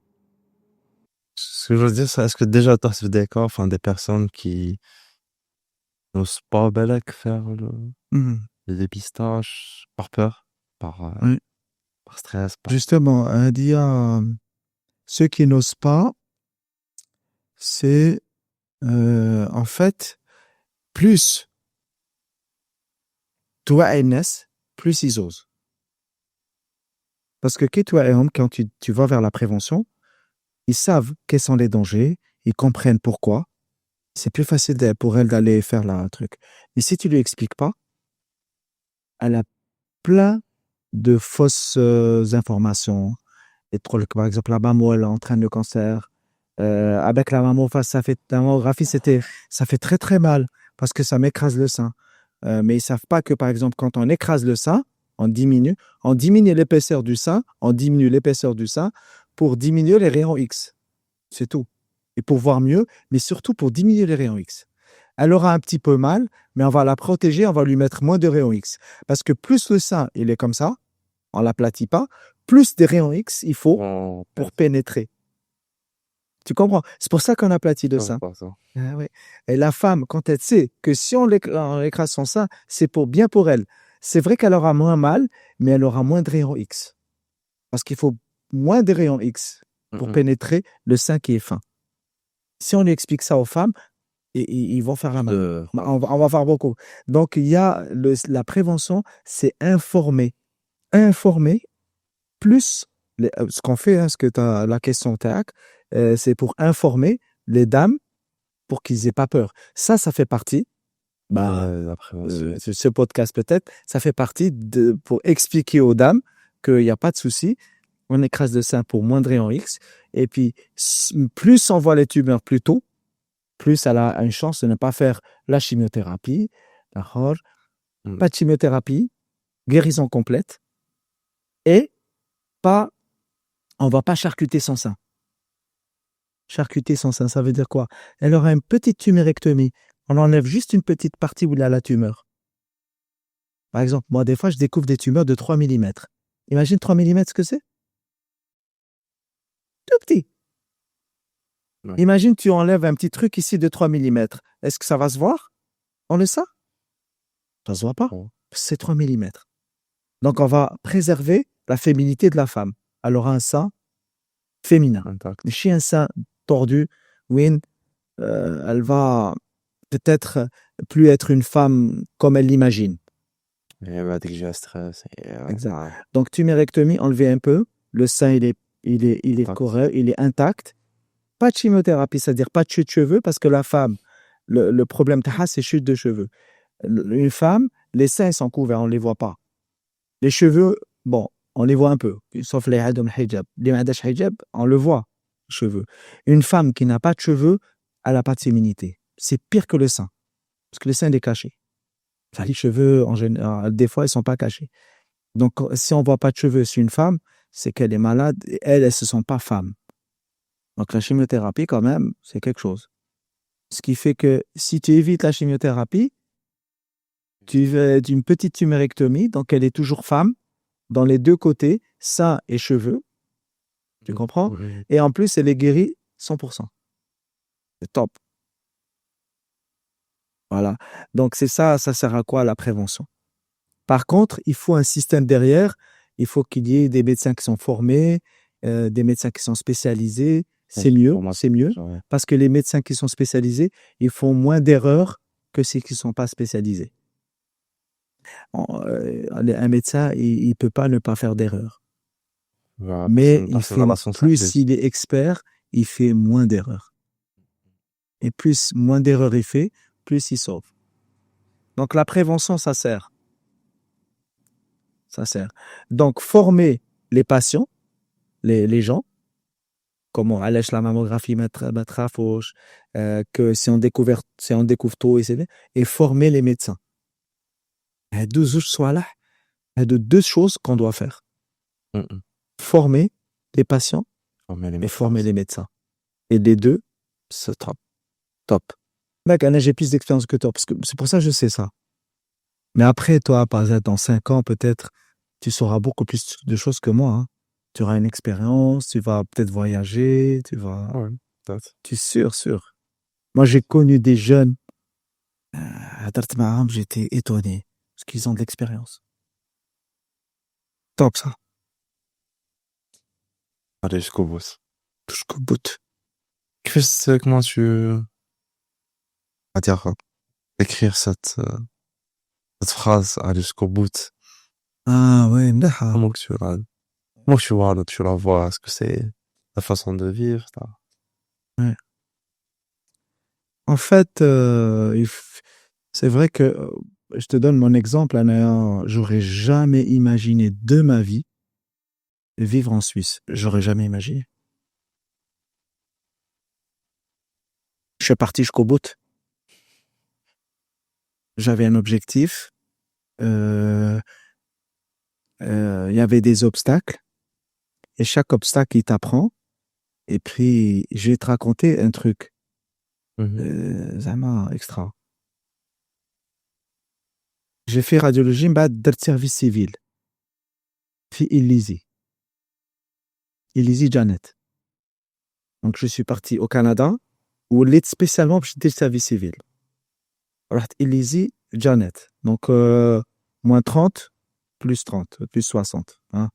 Ce que je veux dire, c'est est-ce que déjà, tu as des cas, enfin, des personnes qui n'osent pas faire le dépistage par peur, par stress. Justement, il y a ceux qui n'osent pas, c'est en fait plus toi et Ness, plus ils osent. Parce que quand tu vas vers la prévention, ils savent quels sont les dangers, ils comprennent pourquoi. C'est plus facile pour elle d'aller faire la truc. Mais si tu lui expliques pas, elle a plein de fausses informations. Par exemple, la mammo, elle entraîne le cancer. Avec la mammographie, ça fait très très mal parce que ça m'écrase le sein. Mais ils savent pas que, par exemple, quand on écrase le sein, on diminue l'épaisseur du sein, pour diminuer les rayons X. C'est tout. Et pour voir mieux, mais surtout pour diminuer les rayons X. Elle aura un petit peu mal, mais on va la protéger, on va lui mettre moins de rayons X. Parce que plus le sein, il est comme ça, on l'aplatit pas, plus des rayons X il faut pour pénétrer. Tu comprends? C'est pour ça qu'on aplatit le sein. Ah ouais. Et la femme, quand elle sait que si on écrase son sein, c'est bien pour elle. C'est vrai qu'elle aura moins mal, mais elle aura moins de rayons X. Parce qu'il faut moins de rayons X pour pénétrer le sein qui est fin. Si on lui explique ça aux femmes, ils vont faire la main. On va faire beaucoup. Donc, il y a la prévention, c'est informer. Informer, plus ce qu'on fait, ce que tu as la question TAC, c'est pour informer les dames pour qu'ils aient pas peur. Ça fait partie. Ce podcast peut-être, ça fait partie pour expliquer aux dames qu'il n'y a pas de souci. On écrase le sein pour moins de rayons X. Et puis, plus on voit les tumeurs plus tôt, plus elle a une chance de ne pas faire la chimiothérapie. D'accord? Pas de chimiothérapie, guérison complète. Et on va pas charcuter son sein. Charcuter son sein, ça veut dire quoi? Elle aura une petite tumérectomie. On enlève juste une petite partie où il y a la tumeur. Par exemple, moi, des fois, je découvre des tumeurs de 3 mm. Imagine 3 mm, ce que c'est? Tout petit. Ouais. Imagine, tu enlèves un petit truc ici de 3 mm. Est-ce que ça va se voir? On le sait? Ça se voit pas. C'est 3 mm. Donc, on va préserver la féminité de la femme. Elle aura un sein féminin. Si un sein tordu, elle va peut-être plus être une femme comme elle l'imagine. Exact. Donc, tumérectomie, enlever un peu. Le sein, il est correct, il est intact. Pas de chimiothérapie, c'est-à-dire pas de chute de cheveux, parce que la femme, le problème, c'est chute de cheveux. Une femme, les seins sont couverts, on ne les voit pas. Les cheveux, bon, on les voit un peu, sauf les hijab. Les hijab, on le voit, cheveux. Une femme qui n'a pas de cheveux, elle n'a pas de féminité. C'est pire que le sein, parce que le sein est caché. Enfin, les cheveux, en général, des fois, ils ne sont pas cachés. Donc, si on ne voit pas de cheveux sur une femme, c'est qu'elle est malade et elle ne se sent pas femme. Donc, la chimiothérapie, quand même, c'est quelque chose. Ce qui fait que si tu évites la chimiothérapie, tu fais une petite tumérectomie, donc elle est toujours femme, dans les deux côtés, sein et cheveux. Tu comprends? Oui. Et en plus, elle est guérie 100%. C'est top. Voilà. Donc, c'est ça sert à quoi la prévention? Par contre, il faut un système derrière. Il faut qu'il y ait des médecins qui sont formés, des médecins qui sont spécialisés. C'est mieux, parce que les médecins qui sont spécialisés, ils font moins d'erreurs que ceux qui ne sont pas spécialisés. Un médecin, il ne peut pas ne pas faire d'erreurs. Ouais, mais plus il est expert, il fait moins d'erreurs. Et moins d'erreurs il fait, plus il sauve. Donc, la prévention, ça sert. Ça sert. Donc, former les patients, les gens, comment allège la mammographie, mettre à fauche, que si on découvre tôt, et former les médecins. Il y a deux choses qu'on doit faire. Former les patients et former les médecins. Et les deux, c'est top. Top. Mec, Anna, j'ai plus d'expérience que toi, parce que c'est pour ça que je sais ça. Mais après, toi, par exemple, dans 5 ans, peut-être, tu sauras beaucoup plus de choses que moi. Hein. Tu auras une expérience, tu vas peut-être voyager, tu vas... Ouais, peut-être. Tu es sûr. Moi, j'ai connu des jeunes, à Dartmouth, j'étais étonné, parce qu'ils ont de l'expérience. Top, ça. Allez, jusqu'au bout. Jusqu'au bout. Comment tu... On va dire, écrire cette phrase, aller jusqu'au bout. Ah, ouais, mdaha. Comment que tu la vois? Est-ce que c'est la façon de vivre? Ouais. En fait, c'est vrai que je te donne mon exemple. J'aurais jamais imaginé de ma vie vivre en Suisse. J'aurais jamais imaginé. Je suis parti jusqu'au bout. J'avais un objectif. Il y avait des obstacles. Et chaque obstacle, il t'apprend. Et puis, je vais te raconter un truc. Zama extra. J'ai fait radiologie, de service civil. Fi Illizi. Illizi Janet. Donc, je suis parti au Canada, où il est spécialement pour le service civil. Raht Illizi Janet. Donc, moins 30, plus 30, plus 60. Hein?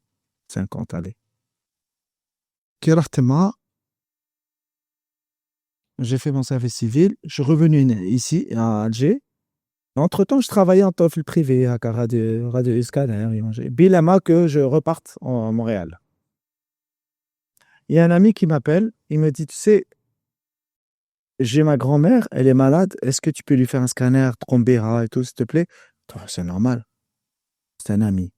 50, allez. Qui rahtema, j'ai fait mon service civil. Je suis revenu ici, à Alger. Entre-temps, je travaillais en TOEFL privé, à Radio Scanner. Bilama que je reparte en Montréal. Il y a un ami qui m'appelle. Il me dit, tu sais, j'ai ma grand-mère, elle est malade. Est-ce que tu peux lui faire un scanner, Trombera et tout, s'il te plaît? C'est normal. C'est un ami.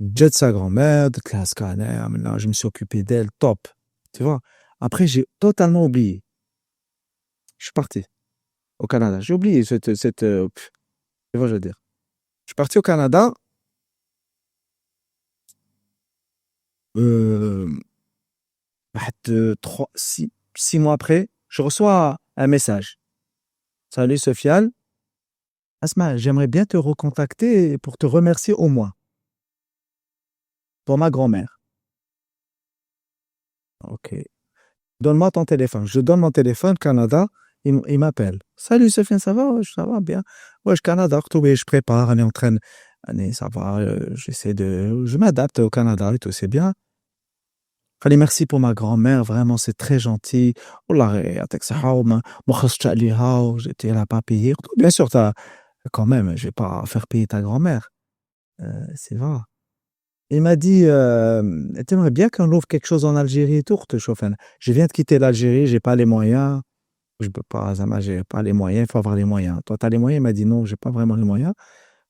Jet sa grand-mère, de la scanner. Maintenant, je me suis occupé d'elle. Top. Tu vois? Après, j'ai totalement oublié. Je suis parti au Canada. J'ai oublié tu vois, je veux dire. Je suis parti au Canada. Euh, 6 mois après, je reçois un message. Salut Sofiane. Asma, j'aimerais bien te recontacter pour te remercier au moins pour ma grand-mère. Ok. Donne-moi ton téléphone. Je donne mon téléphone, Canada. Il m'appelle. Salut Sofiane, ça va? Ouais, ça va bien. Ouais, je Canada, je prépare, on est en train. Allez, ça va, je m'adapte au Canada et tout, c'est bien. Allez, merci pour ma grand-mère, vraiment, c'est très gentil. Wallah, يعطيك الصحة ما خصتش عليها j'étais là pas payer. Bien sûr, quand même, je vais pas faire payer ta grand-mère. C'est vrai. Il m'a dit, t'aimerais bien qu'on ouvre quelque chose en Algérie et tout, je viens de quitter l'Algérie, j'ai pas les moyens. Je peux pas, Zama, j'ai pas les moyens, il faut avoir les moyens. Toi, tu as les moyens? Il m'a dit non, j'ai pas vraiment les moyens.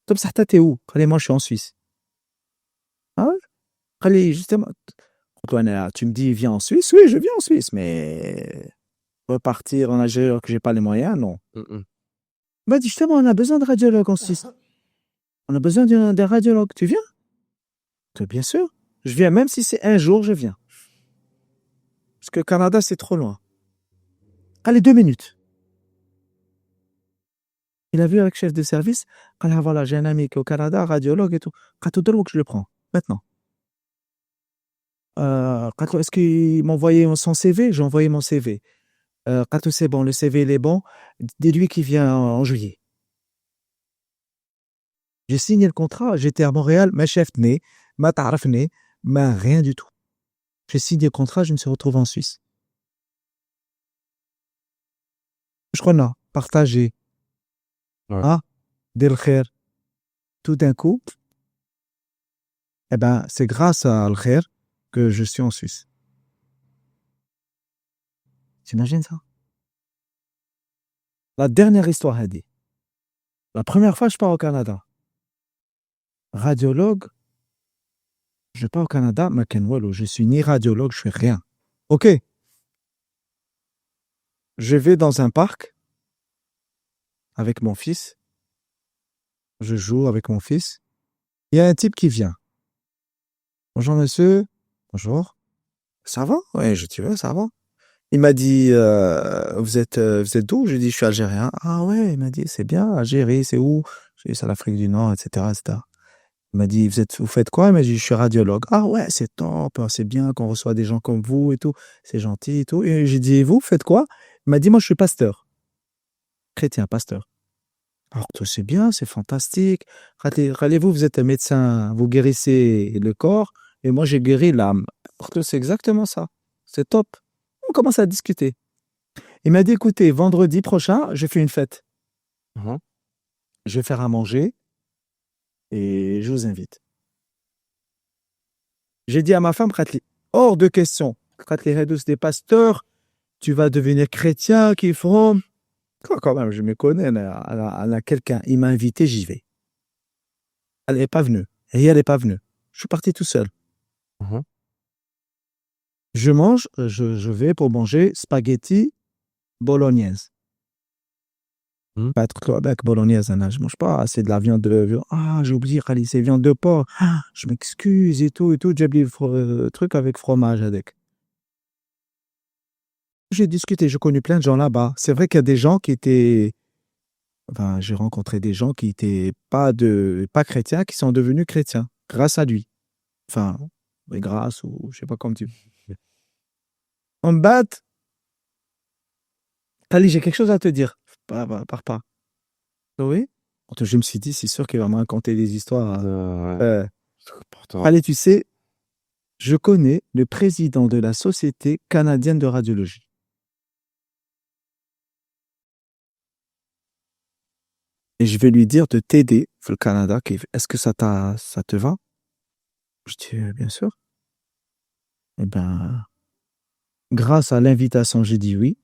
Tom Sarta, t'es où? Allez, moi, je suis en Suisse. Ah ouais? Allez, justement. Antoine, tu me dis, viens en Suisse? Oui, je viens en Suisse, mais repartir en Algérie alors que j'ai pas les moyens, non. Il m'a dit, justement, on a besoin de radiologues en Suisse. On a besoin d'un radiologue. Tu viens? Bien sûr. Je viens, même si c'est un jour, je viens. Parce que Canada, c'est trop loin. Allez, 2 minutes. Il a vu avec le chef de service. Voilà, j'ai un ami qui est au Canada, radiologue et tout. Quand que je le prends, maintenant. Est-ce qu'il m'a envoyé son CV? J'ai envoyé mon CV. Quand c'est bon, le CV il est bon. Dis-lui qu'il vient en juillet. J'ai signé le contrat, j'étais à Montréal, ma chef né, ma taraf né, mais rien du tout. J'ai signé le contrat, je me suis retrouvé en Suisse. Je crois là, partagé. Ouais. Ah, del khair. Tout d'un coup, eh ben, c'est grâce à Al Khair que je suis en Suisse. T'imagines ça? La dernière histoire a dit. La première fois, je pars au Canada. Radiologue, je pars au Canada, mais je suis ni radiologue, je suis rien. Ok, je vais dans un parc avec mon fils. Je joue avec mon fils. Il y a un type qui vient. Bonjour monsieur. Bonjour. Ça va? Oui, je dis ouais, ça va. Il m'a dit vous êtes d'où? J'ai dit je suis algérien. Ah ouais, il m'a dit c'est bien, Algérie, c'est où? J'ai dit c'est l'Afrique du Nord, etc., etc. Il m'a dit vous faites quoi? Il m'a dit je suis radiologue. Ah ouais, c'est top, c'est bien qu'on reçoit des gens comme vous et tout, c'est gentil et tout. Et j'ai dit vous faites quoi? Il m'a dit moi je suis pasteur, chrétien, pasteur. Alors tout c'est bien, c'est fantastique. Rappelez-vous, vous êtes un médecin, vous guérissez le corps et moi j'ai guéri l'âme. Alors tout c'est exactement ça. C'est top. On commence à discuter. Il m'a dit écoutez, vendredi prochain, je fais une fête. Mhm. Je vais faire à manger et je vous invite. J'ai dit à ma femme, Khatli, hors de question. Khatli Redous des pasteurs, tu vas devenir chrétien, qui font. Quoi, quand même, je me connais, elle a quelqu'un, il m'a invité, j'y vais. Elle n'est pas venue. Et elle n'est pas venue. Je suis parti tout seul. Mhm. Je mange, je vais pour manger spaghetti bolognaise. Pas être trop avec bolognaise, hein, je mange pas, c'est de la viande de. Ah, j'ai oublié, Khalid, c'est viande de porc. Ah, je m'excuse et tout, j'ai oublié le truc avec fromage avec. J'ai discuté, j'ai connu plein de gens là-bas. C'est vrai qu'il y a des gens qui étaient. Enfin, j'ai rencontré des gens qui étaient pas chrétiens, qui sont devenus chrétiens grâce à lui. Enfin, oui, grâce ou je sais pas comment tu. En bas, Khalid, j'ai quelque chose à te dire. Pars pas. Oui. Je me suis dit, c'est sûr qu'il va me raconter des histoires. Ouais. Pourtant. Allez, tu sais, je connais le président de la Société canadienne de radiologie. Et je vais lui dire de t'aider pour le Canada. Est-ce que ça te va? Je dis, bien sûr. Eh ben, grâce à l'invitation, j'ai dit oui.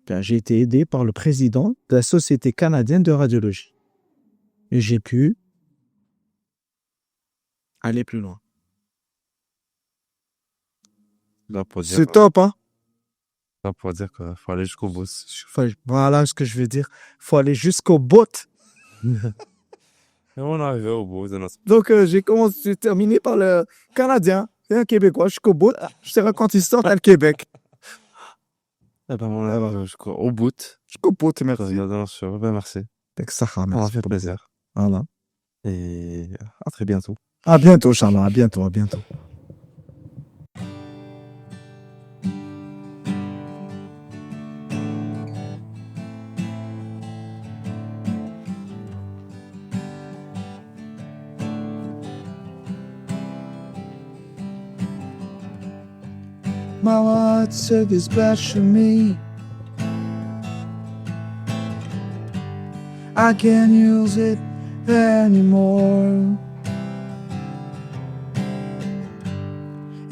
Ben, j'ai été aidé par le président de la Société canadienne de radiologie. Et j'ai pu aller plus loin. Là, pour dire, C'est top, hein? là, pour dire qu'il faut aller jusqu'au bout. Voilà ce que je veux dire. Faut aller jusqu'au bout. Et on est arrivé au bout de notre. Donc, j'ai terminé par le Canadien. C'est un Québécois jusqu'au bout. Je sais quand il sort le Québec. Eh ben, on est arrivé jusqu'au bout. Jusqu'au bout, merci. Bien sûr, ben, merci. Avec ça, Ça m'a fait plaisir. Voilà. Et à très bientôt. À bientôt, Charles. À bientôt, à bientôt. My heart said this best for me. I can't use it anymore.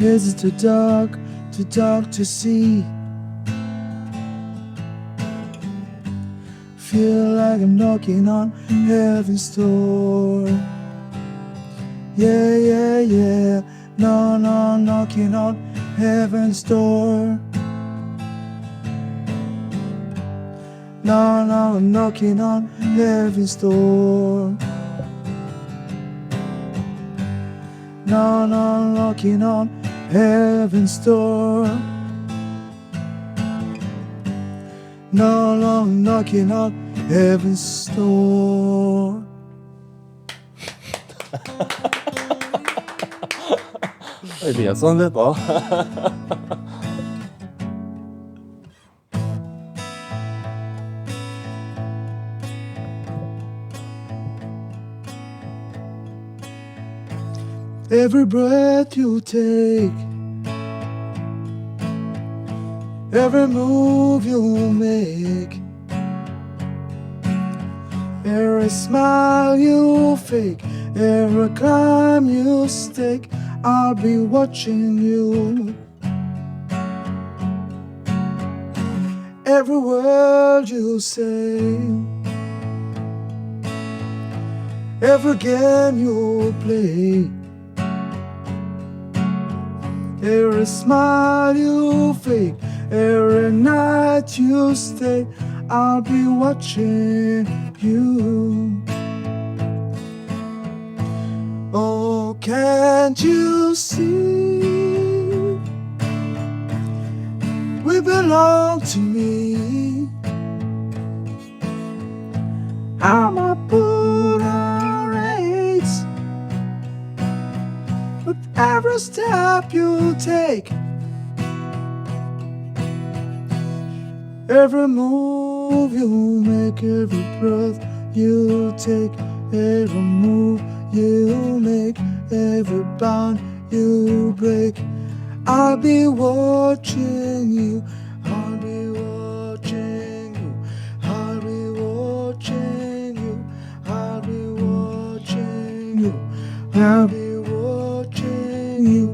Is it too dark to see? Feel like I'm knocking on heaven's door. Yeah, yeah, yeah. No, knocking on heaven's door. No, I'm knocking on heaven's door. No, I'm knocking on heaven's door. No, I'm knocking on heaven's door. Eh bien, ça ne va pas. Every breath you take, every move you make, every smile you fake, every climb you stake, I'll be watching you. Every word you say, every game you play, every smile you fake, every night you stay, I'll be watching you. Oh, can't you see? We belong to me. I'ma put our rates with every step you take, every move you make, every breath you take, every move you make, every bond you break. I'll be watching you. I'll be watching you. I'll be watching you. I'll be watching you. I'll be watching you.